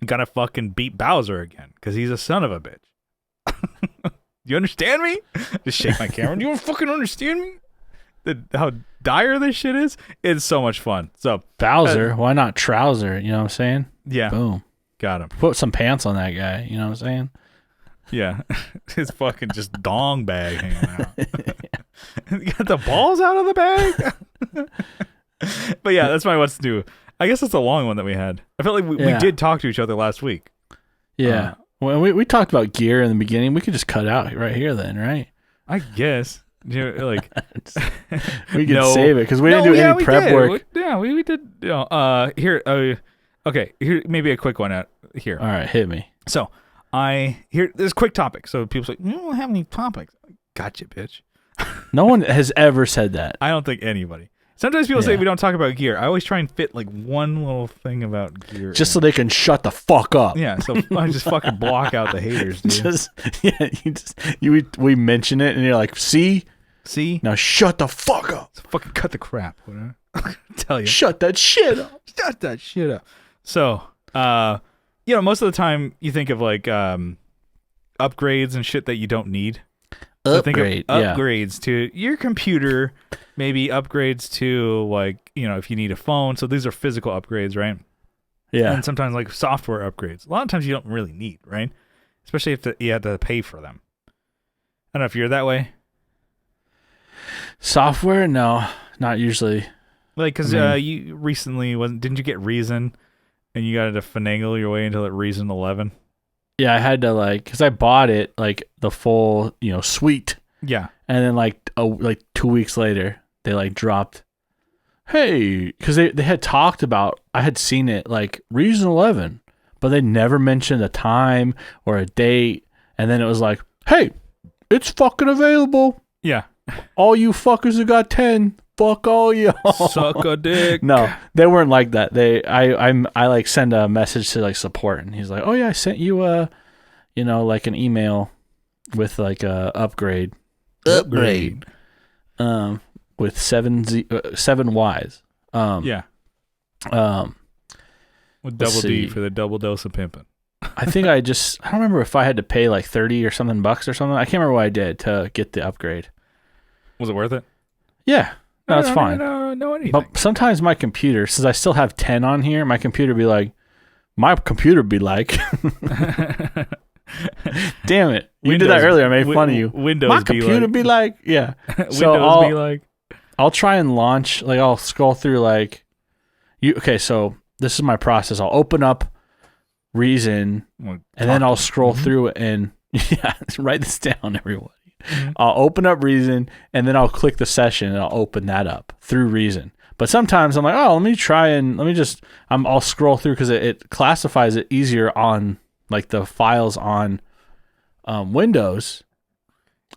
Gotta fucking beat Bowser again, because he's a son of a bitch. You understand me? Just shake my camera. Do you fucking understand me? How dire this shit is? It's so much fun. So Bowser, why not Trouser? You know what I'm saying? Yeah. Boom. Got him. Put some pants on that guy. You know what I'm saying? Yeah. His fucking just dong bag hanging out. You got the balls out of the bag? But yeah, that's my what's new. I guess it's a long one that we had. I felt like we did talk to each other last week. Yeah. Well, we talked about gear in the beginning. We could just cut out right here then, right? I guess. You know, like we could save it because we didn't do any prep work. We did. Here. Okay. Here, maybe a quick one out here. All right, hit me. So there's a quick topic. So people say, you don't have any topics. Gotcha, bitch. No one has ever said that. I don't think anybody. Sometimes people say we don't talk about gear. I always try and fit like one little thing about gear. Just so they can shut the fuck up. Yeah, so I just fucking block out the haters, dude. We mention it and you're like, see? Now shut the fuck up. So fucking cut the crap. What I tell you. Shut that shit up. Shut that shit up. So, most of the time you think of like upgrades and shit that you don't need. So think of upgrades to your computer, maybe upgrades to like, if you need a phone. So these are physical upgrades, right? Yeah. And sometimes like software upgrades. A lot of times you don't really need, right? Especially if you have to pay for them. I don't know if you're that way. Software? No, not usually. Like, because you recently, didn't you get Reason and you got to finagle your way into Reason 11? Yeah, I had to because I bought it the full suite. Yeah, and then 2 weeks later they dropped. Hey, because they had talked about, I had seen it Reason 11, but they never mentioned a time or a date. And then it was like, hey, it's fucking available. Yeah, all you fuckers who got 10. Fuck all y'all. Suck a dick. No, they weren't like that. I send a message to support, and he's like, "Oh yeah, I sent you an email with a upgrade, with seven Y's, yeah, with double D for the double dose of pimping." I think I don't remember if I had to pay $30 or something bucks or something. I can't remember what I did to get the upgrade. Was it worth it? Yeah. No, it's fine. No, anything. But sometimes my computer, since I still have 10 on here, my computer be like, damn it. We did that earlier. I made fun of you. Windows my computer be like, yeah. Windows I'll try and launch, I'll scroll through okay, so this is my process. I'll open up Reason, and then I'll scroll through and, write this down, everyone. Mm-hmm. I'll open up Reason, and then I'll click the session, and I'll open that up through Reason. But sometimes I'm like, let me try and I'll scroll through because it classifies it easier on the files on Windows.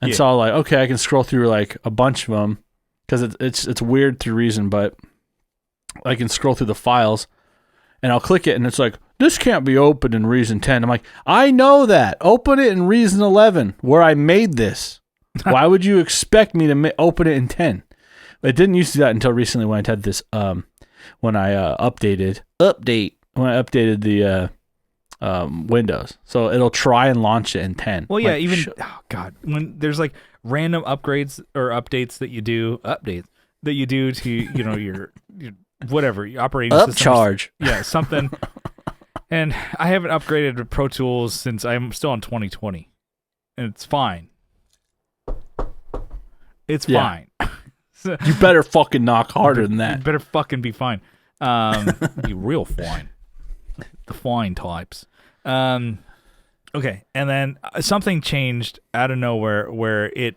And so I'll okay, I can scroll through a bunch of them because it's weird through Reason, but I can scroll through the files, and I'll click it, and it's this can't be opened in Reason 10. I'm like, I know that. Open it in Reason 11 where I made this. Why would you expect me to open it in 10? It didn't used to do that until recently when I had this, when I updated the Windows. So it'll try and launch it in 10. Well, yeah, when there's random upgrades or updates that you do, to, your whatever, your operating system. Upcharge. Yeah, something. And I haven't upgraded to Pro Tools since I'm still on 2020. And it's fine. It's fine. You better fucking knock harder than that. You better fucking be fine. Be real fine. The fine types. Okay. And then something changed out of nowhere where it...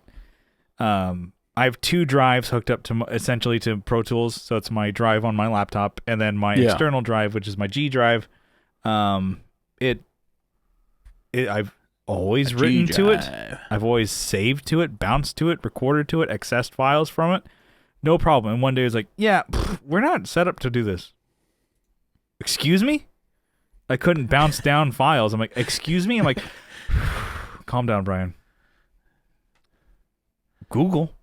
I have 2 drives hooked up to essentially to Pro Tools. So it's my drive on my laptop and then my external drive, which is my G drive. I've always written to it. I've always saved to it, bounced to it, recorded to it, accessed files from it. No problem. And one day it's we're not set up to do this. Excuse me? I couldn't bounce down files. I'm like, excuse me? I'm like, calm down, Brian. Google.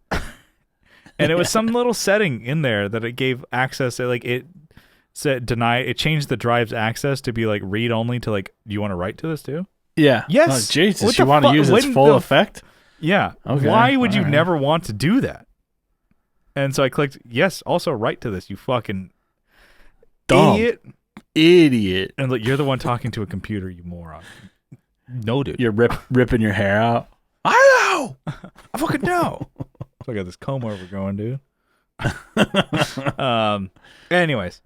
And it was some little setting in there that it gave access. Like it said it changed the drive's access to be like read only to like, do you want to write to this too? Yeah. Yes. Oh, Jesus, you want to use its full effect? Yeah. Okay. Why would you never want to do that? And so I clicked yes. Also write to this. You fucking Dumb. Idiot. And like, you're the one talking to a computer, you moron. No, dude. You're ripping your hair out. I know. I fucking know. So I got this comb over going, dude. Anyways,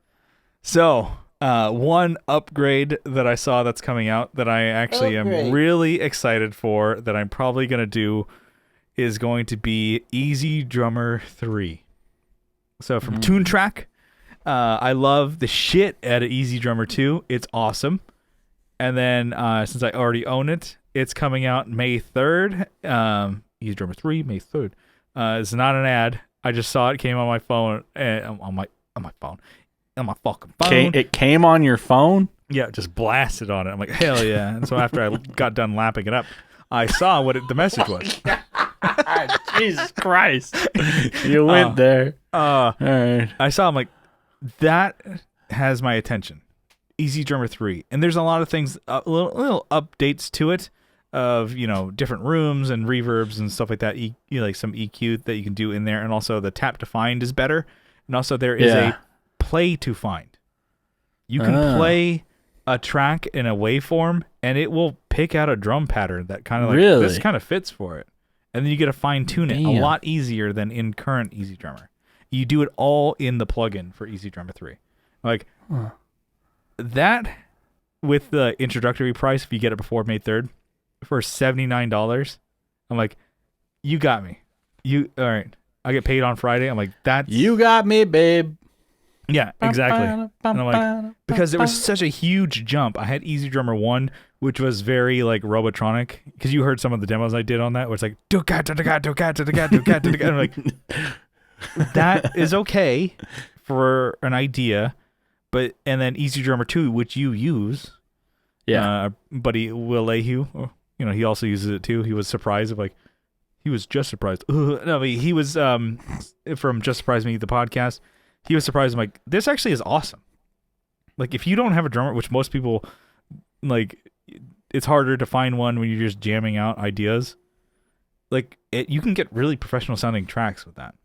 so one upgrade that I saw that's coming out that I actually am really excited for that I'm probably gonna do is going to be Easy Drummer 3. So from Tune Track, I love the shit out of Easy Drummer 2. It's awesome. And then since I already own it, it's coming out May 3rd. Easy Drummer 3, May 3rd. It's not an ad. I just saw it came on my phone, on my fucking phone. It came on your phone? Yeah, just blasted on it. I'm like, hell yeah. And so after I got done lapping it up, I saw what the message was. Jesus Christ. You went there. All right. I saw, I'm like, that has my attention. Easy Drummer 3. And there's a lot of things, little updates to it of, different rooms and reverbs and stuff like that. Like some EQ that you can do in there. And also the tap to find is better. And also there is a play to find. You can play a track in a waveform and it will pick out a drum pattern that kind of like this kind of fits for it. And then you get to fine tune it a lot easier than in current Easy Drummer. You do it all in the plugin for Easy Drummer 3. Like that with the introductory price, if you get it before May 3rd, for $79, I'm like, you got me. All right. I get paid on Friday. I'm like, you got me, babe. Yeah, exactly. And I'm like, because it was such a huge jump. I had Easy Drummer 1, which was very like Robotronic, because you heard some of the demos I did on that, where it's like, I'm like, that is okay for an idea, and then Easy Drummer 2, which you use, buddy Will Lehue, he also uses it too. He was surprised he was just surprised. No, but he was from Just Surprise Me, the podcast. He was surprised. I'm like, this actually is awesome. Like, if you don't have a drummer, which most people like, it's harder to find one when you're just jamming out ideas. Like, you can get really professional sounding tracks with that.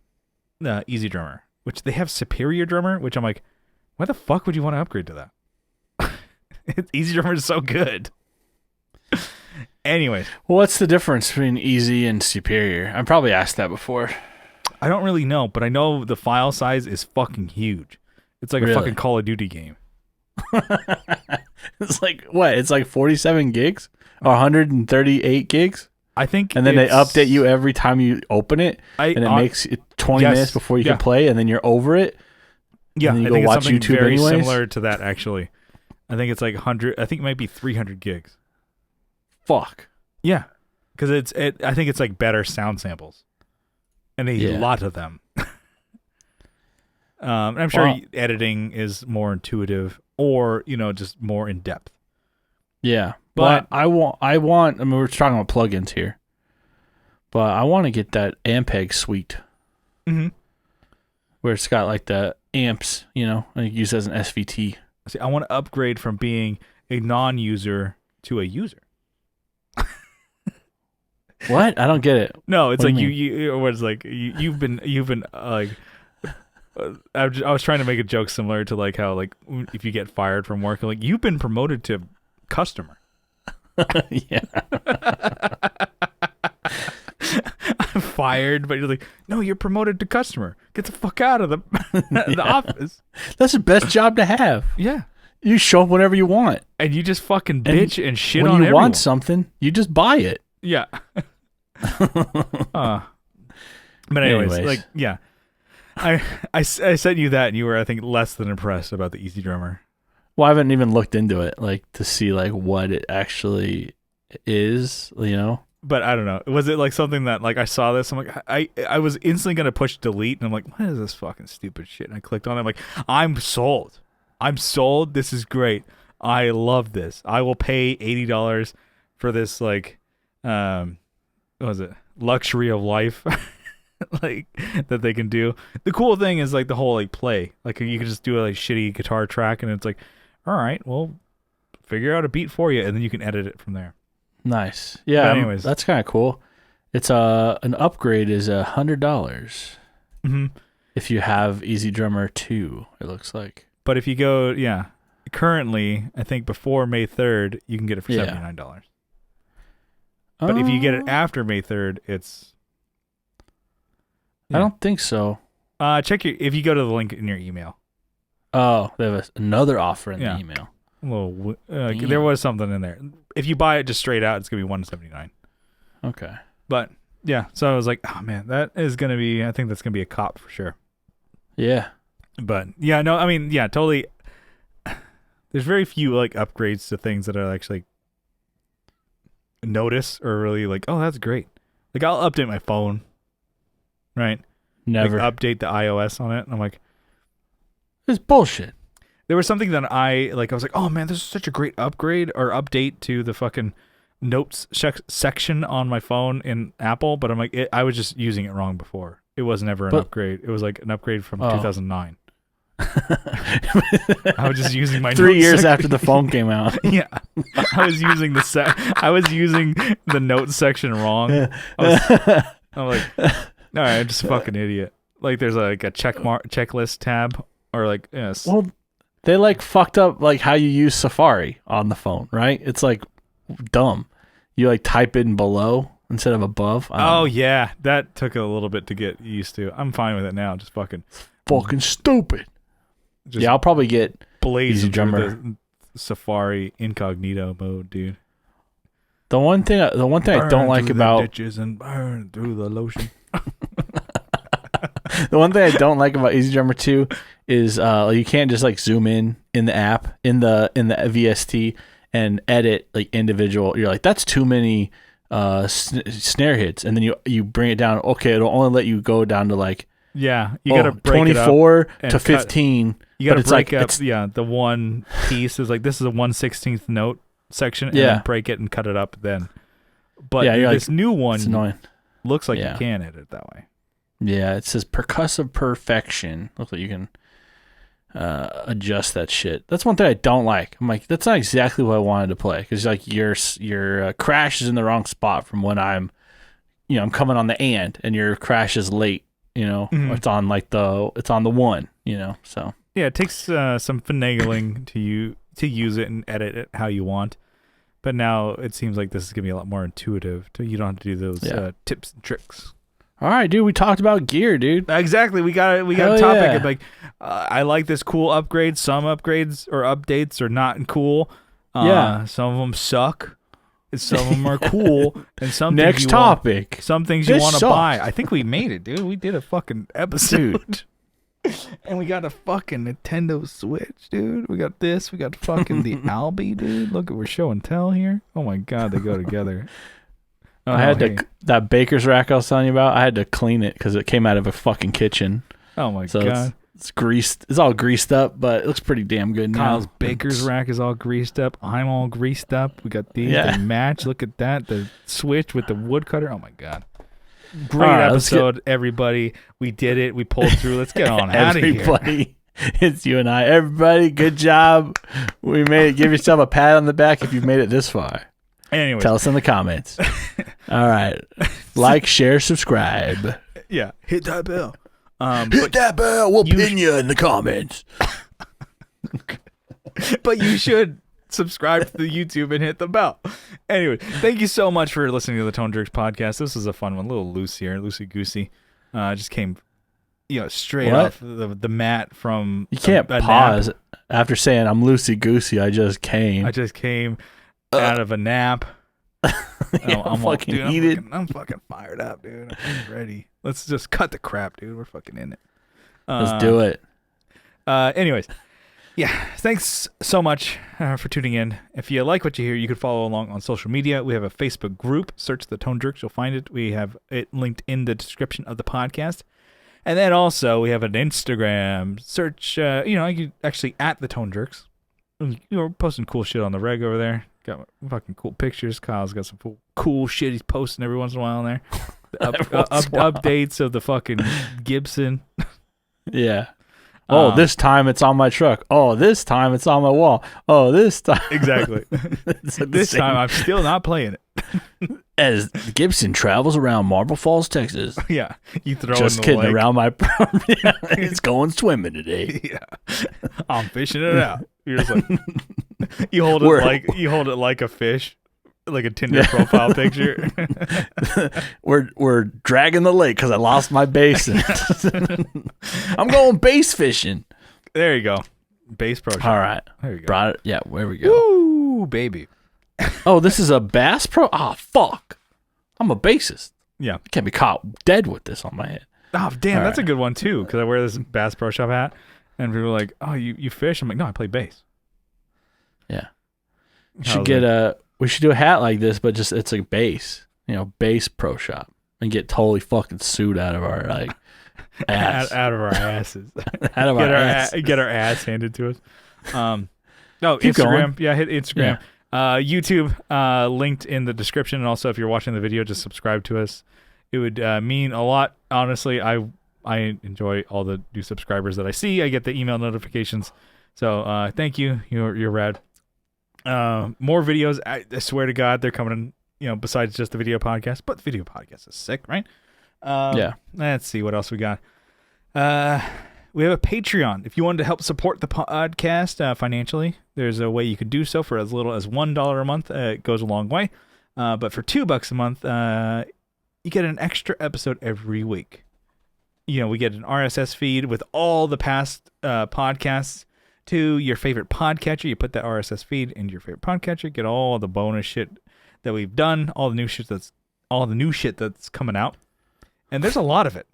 Easy Drummer, which they have Superior Drummer, which I'm like, why the fuck would you want to upgrade to that? Easy Drummer is so good. Anyways. What's the difference between Easy and Superior? I've probably asked that before. I don't really know, but I know the file size is fucking huge. It's like a fucking Call of Duty game. It's like, what? It's like 47 gigs? Or 138 gigs? I think. And then they update you every time you open it. And it makes it 20 minutes before you can play, and then you're over it. Yeah, and then you I think go it's watch something YouTube very anyways. similar to that, actually. I think it's like 100. I think it might be 300 gigs. Fuck. Yeah, because I think it's like better sound samples. And a lot of them. And I'm sure editing is more intuitive, or just more in depth. Yeah, but I want. I mean, we're talking about plugins here, but I want to get that Ampeg suite, where it's got like the amps, and used as an SVT. See, I want to upgrade from being a non-user to a user. What? I don't get it. No, it's like you've been like. I was trying to make a joke similar to like how like if you get fired from work, like you've been promoted to customer. Yeah. I'm fired, but you're like, no, you're promoted to customer. Get the fuck out of the office. That's the best job to have. Yeah. You show up whenever you want, and you just fucking bitch and shit on everyone. When you want something, you just buy it. Yeah. But anyways, like, yeah. I sent you that, and you were, I think, less than impressed about the Easy Drummer. Well, I haven't even looked into it, like, to see, like, what it actually is, But I don't know. Was it, like, something that, like, I saw this, I'm like, I was instantly going to push delete, and I'm like, what is this fucking stupid shit? And I clicked on it, I'm like, I'm sold. This is great. I love this. I will pay $80 for this, like, what was it? Luxury of life. like that they can do. The cool thing is like the whole like play. Like you can just do a like shitty guitar track, and it's like, all right, well, figure out a beat for you, and then you can edit it from there. Nice. Yeah. But anyways, that's kind of cool. It's an upgrade is $100 mm-hmm. if you have Easy Drummer 2. It looks like. But if you go, currently, I think before May 3rd, you can get it for $79. But if you get it after May 3rd, it's. I don't think so. Check if you go to the link in your email. Oh, they have another offer in the email. Well, there was something in there. If you buy it just straight out, it's gonna be $179. Okay. But yeah, so I was like, oh man, that is gonna be. I think that's gonna be a cop for sure. Yeah. But yeah, no, I mean, yeah, totally. There's very few like upgrades to things that are actually notice or really like, oh, that's great. Like I'll update my phone, right? Never like, update the iOS on it. And I'm like, it's bullshit. There was something that I was like, oh man, this is such a great upgrade or update to the fucking notes section on my phone in Apple. But I'm like, I was just using it wrong before. It was never an upgrade. It was like an upgrade from 2009. I was just using my 3 years after the phone came out. Yeah, I was using the notes section wrong. I'm like, all right, I'm just a fucking idiot. Like, there's like a checklist tab or like yes. Well, they like fucked up like how you use Safari on the phone, right? It's like dumb. You like type in below instead of above. Oh yeah, that took a little bit to get used to. I'm fine with it now. Just fucking stupid. Yeah, I'll probably get Easy Drummer. The Safari incognito mode, dude. The one thing I don't like about ditches and burn through the lotion. The one thing I don't like about Easy Drummer 2 is you can't just like zoom in the app in the VST and edit like individual. You're like, that's too many snare hits, and then you bring it down. Okay, it'll only let you go down to like you gotta break 24 to 15. You gotta break up the one piece is like, this is a 1/16 note section, and then break it and cut it up then. But this new one looks like you can edit it that way. Yeah, it says percussive perfection. Looks like you can adjust that shit. That's one thing I don't like. I'm like, that's not exactly what I wanted to play, because like your crash is in the wrong spot from when I'm coming on the and your crash is late. Mm-hmm. It's on it's on the one. So yeah, it takes some finagling to use it and edit it how you want. But now it seems like this is gonna be a lot more intuitive. You don't have to do those tips and tricks. All right, dude. We talked about gear, dude. Exactly. We got a topic of like, I like this cool upgrade. Some upgrades or updates are not cool. Some of them suck. Some of them are cool. And some next topic. Some things you want to buy. I think we made it, dude. We did a fucking episode. And we got a fucking Nintendo Switch, dude. We got this. We got fucking the Albi, dude. Look, we're show and tell here. Oh my god, they go together. I had that baker's rack I was telling you about. I had to clean it because it came out of a fucking kitchen. Oh my god, it's greased. It's all greased up, but it looks pretty damn good now. Kyle's baker's rack is all greased up. I'm all greased up. We got these. They match. Look at that. The Switch with the woodcutter. Oh my god. Great episode, everybody. We did it. We pulled through. Let's get on out of here. Everybody, it's you and I. Everybody, good job. We made it. Give yourself a pat on the back if you've made it this far. Anyway, tell us in the comments. All right, like, share, subscribe. Yeah, hit that bell. Hit that bell. We'll pin you in the comments. But you should subscribe to the YouTube and hit the bell. Anyway, thank you so much for listening to the Tone Jerks podcast. This was a fun one, a little loose here, loosey goosey. Just came, straight off the mat from. You can't pause after saying I'm loosey goosey. I just came out of a nap. I'm fucking heated. I'm fucking fired up, dude. I'm ready. Let's just cut the crap, dude. We're fucking in it. Let's do it. Anyways. Yeah, thanks so much for tuning in. If you like what you hear, you can follow along on social media. We have a Facebook group. Search the Tone Jerks. You'll find it. We have it linked in the description of the podcast. And then also we have an Instagram. Search, you actually at the Tone Jerks. We're posting cool shit on the reg over there. Got fucking cool pictures. Kyle's got some cool shit he's posting every once in a while in there. Updates of the fucking Gibson. Yeah. Oh, this time it's on my truck. Oh, this time it's on my wall. Oh, this time. Exactly. This time I'm still not playing it. As Gibson travels around Marble Falls, Texas. Yeah. You throw Just in the kidding, lake. around my yeah, it's going swimming today. Yeah. I'm fishing it out. You're just like, you hold it like a fish, like a Tinder profile picture. We're dragging the lake because I lost my base in it. I'm going bass fishing. There you go. Bass Pro Shop. All right. There you go. Brought it. Yeah, there we go. Woo, baby. Oh, this is a Bass Pro? Oh, fuck. I'm a bassist. Yeah. I can't be caught dead with this on my head. Oh, damn. All That's right. a good one, too, because I wear this Bass Pro Shop hat, and people are like, oh, you fish? I'm like, no, I play bass. Yeah. I was We should do a hat like this, but just it's like bass. Bass Pro Shop. And get totally fucking sued out of our ass. out of our asses. Out of our ass. Get our ass handed to us. No, Keep Instagram. going. Yeah, hit Instagram. YouTube, linked in the description. And also, if you're watching the video, just subscribe to us. It would mean a lot. Honestly, I enjoy all the new subscribers that I see. I get the email notifications. So thank you. You're rad. More videos. I swear to God, they're coming in, besides just the video podcast. But the video podcast is sick, right? Yeah. Let's see what else we got. We have a Patreon. If you wanted to help support the podcast financially, there's a way you could do so for as little as $1 a month. It goes a long way. But for $2 a month, you get an extra episode every week. We get an RSS feed with all the past podcasts to your favorite podcatcher. You put that RSS feed into your favorite podcatcher, get all the bonus shit that we've done, all the new shit that's coming out. And there's a lot of it.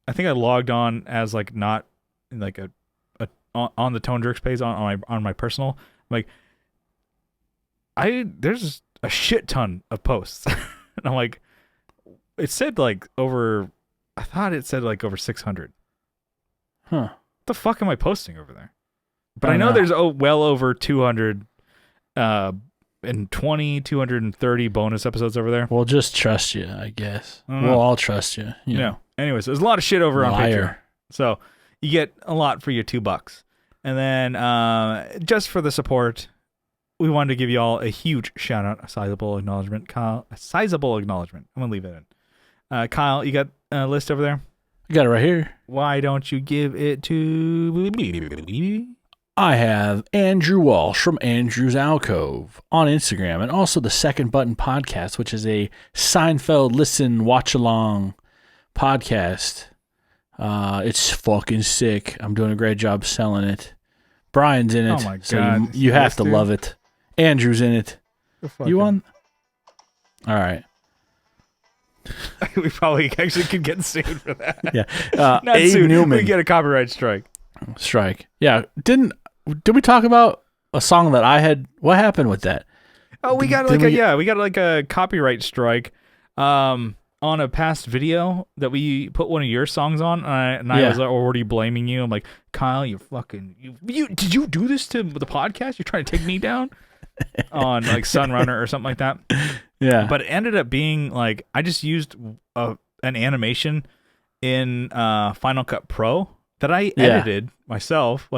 I think I logged on as not like a on the Tone Jerks page on my personal. There's a shit ton of posts. And I'm like, it said over 600. Huh. What the fuck am I posting over there? But I I know know. there's well over 230 bonus episodes over there. We'll just trust you, I guess. I don't know. We'll all trust you. Anyways, there's a lot of shit over on Patreon. Liar. So you get a lot for your $2. And then just for the support, we wanted to give you all a huge shout out, a sizable acknowledgement. Kyle, a sizable acknowledgement. I'm going to leave it in. Kyle, you got a list over there? I got it right here. Why don't you give it to... I have Andrew Walsh from Andrew's Alcove on Instagram, and also the Second Button Podcast, which is a Seinfeld listen watch along podcast. It's fucking sick. I'm doing a great job selling it. Brian's in it. Oh my God. So you have to love it. Andrew's in it. You on? All right. We probably actually could get sued for that. Yeah. Not Abe sued. Newman. We get a copyright strike. Yeah. Did we talk about a song that I had? What happened with that? Oh, we got we got a copyright strike on a past video that we put one of your songs on, and I was already blaming you. I'm like, Kyle, you did you do this to the podcast? You're trying to take me down on Sunrunner or something like that. Yeah. But it ended up being I just used an animation in Final Cut Pro that I edited myself.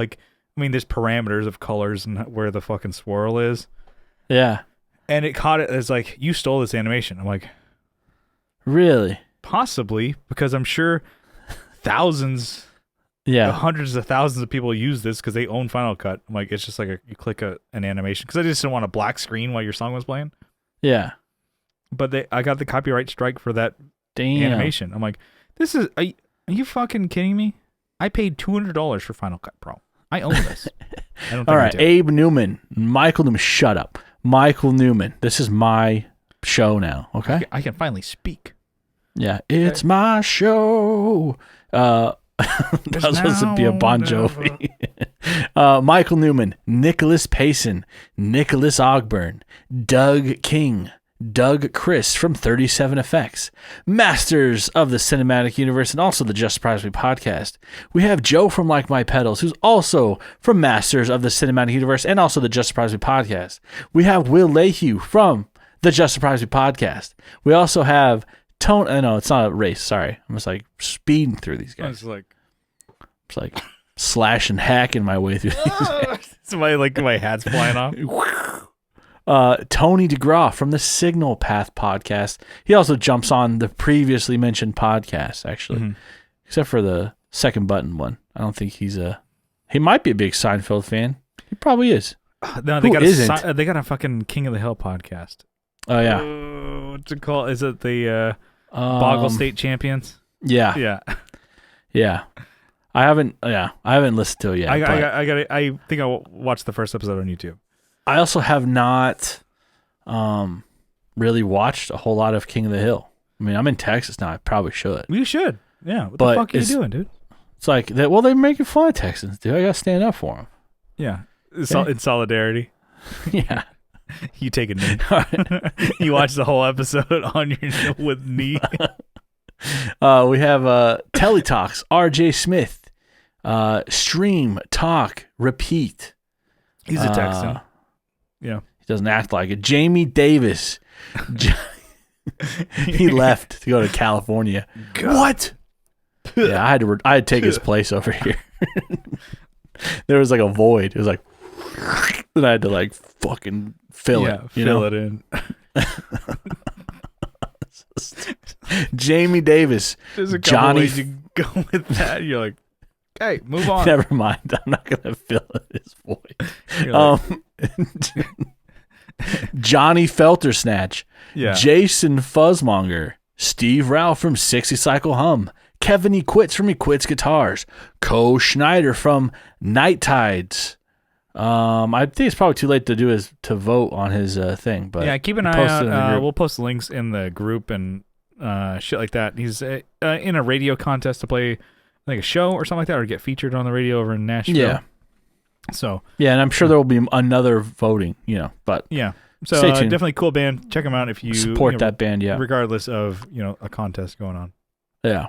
There's parameters of colors and where the fucking swirl is. Yeah. And it caught it as you stole this animation. I'm like, really? Possibly, because I'm sure thousands, hundreds of thousands of people use this because they own Final Cut. I'm like, it's just you click an animation because I just didn't want a black screen while your song was playing. Yeah. But I got the copyright strike for that animation. I'm like, are you fucking kidding me? I paid $200 for Final Cut Pro. I own this. I don't think All I right, do. Abe Newman. Michael Newman, shut up. Michael Newman. This is my show now, okay? I can finally speak. Yeah, it's my show. That was supposed to be a Bon Jovi. Michael Newman, Nicholas Payson, Nicholas Ogburn, Doug King, Doug Chris from 37 Effects, Masters of the Cinematic Universe, and also the Just Surprise Me podcast. We have Joe from Like My Pedals, who's also from Masters of the Cinematic Universe and also the Just Surprise Me podcast. We have Will Lehue from the Just Surprise Me podcast. We also have No, it's not a race. Sorry. I'm just like speeding through these I guys. was like, It's like slash and hacking my way through these guys. my hat's flying off. Tony DeGraw from the Signal Path podcast. He also jumps on the previously mentioned podcast, actually, except for the second button one. I don't think he might be a big Seinfeld fan. He probably is. No, they got a fucking King of the Hill podcast. Oh yeah. What's it called? Is it the Boggle State Champions? Yeah. Yeah. Yeah. I haven't listened to it yet. I think I'll watch the first episode on YouTube. I also have not really watched a whole lot of King of the Hill. I mean, I'm in Texas now. I probably should. You should. Yeah. What the fuck are you doing, dude? It's like that. Well, they're making fun of Texans, dude. I gotta stand up for them. Yeah. In solidarity. Yeah. You take a knee. You watch the whole episode on your with knee. We have Teletalks, RJ Smith, Stream, Talk, Repeat. He's a Texan. Yeah. He doesn't act like it. Jamie Davis. He left to go to California. God. What? Yeah, I had to take his place over here. There was like a void. It was like, and I had to like fucking fill it. Fill it in. Jamie Davis. There's a couple Johnny ways you go with that. You're like, hey, move on. Never mind. I'm not gonna fill his void. Johnny Feltersnatch. Yeah. Jason Fuzzmonger. Steve Rao from 60 Cycle Hum. Kevin E. Quits from He Quits Guitars. Co Schneider from Night Tides. I think it's probably too late to vote on his thing, but yeah, keep an eye out. We'll post links in the group and shit like that. He's in a radio contest to play like a show or something like that, or get featured on the radio over in Nashville. Yeah. So yeah, and I'm sure there will be another voting. But yeah. So stay tuned. Definitely cool band. Check them out if you support that band. Yeah. Regardless of a contest going on. Yeah.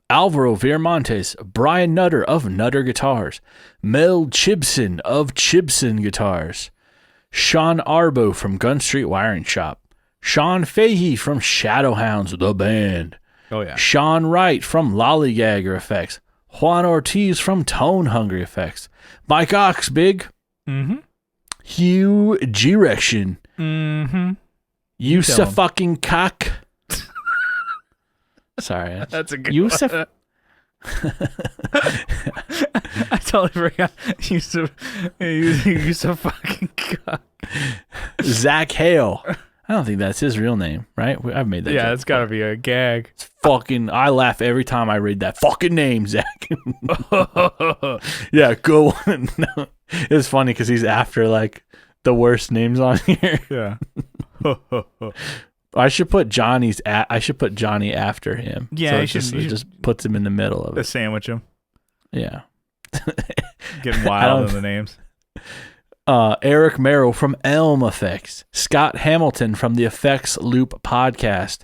Alvaro Viramontes, Brian Nutter of Nutter Guitars, Mel Chibson of Chibson Guitars, Sean Arbo from Gun Street Wiring Shop, Sean Fahey from Shadowhounds, the band, Oh yeah, Sean Wright from Lollygagger Effects, Juan Ortiz from Tone Hungry Effects, Mike Oxbig, Hugh Girection, Yusuf fucking cock. Sorry, that's a good Yusuf. one. I totally forgot. Yusuf fucking cock. Zach Hale. I don't think that's his real name, right? I've made that. Yeah, joke it's got to be a gag. It's fucking. I laugh every time I read that fucking name, Zach. Yeah, go on. No, it's funny because he's after like the worst names on here. Yeah. I should put Johnny after him. Yeah, so it just puts him in the middle of it. Sandwich him. Yeah. Getting wild in the names. Eric Merrill from Elm Effects. Scott Hamilton from the Effects Loop podcast.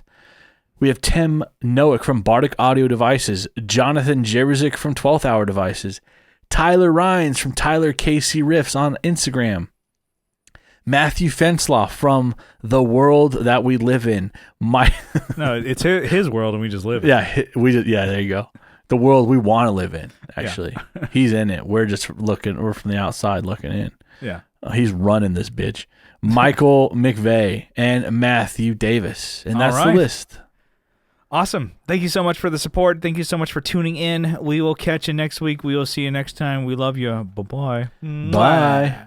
We have Tim Noack from Bardic Audio Devices. Jonathan Jerezik from 12th Hour Devices. Tyler Rhines from Tyler KC Riffs on Instagram. Matthew Fensloff from The World That We Live In. No, it's his world and we just live in. Yeah, there you go. The world we want to live in, actually. Yeah. He's in it. We're just we're from the outside looking in. Yeah. He's running this bitch. Michael McVeigh and Matthew Davis. And that's the list. Awesome. Thank you so much for the support. Thank you so much for tuning in. We will catch you next week. We will see you next time. We love you. Bye-bye. Bye.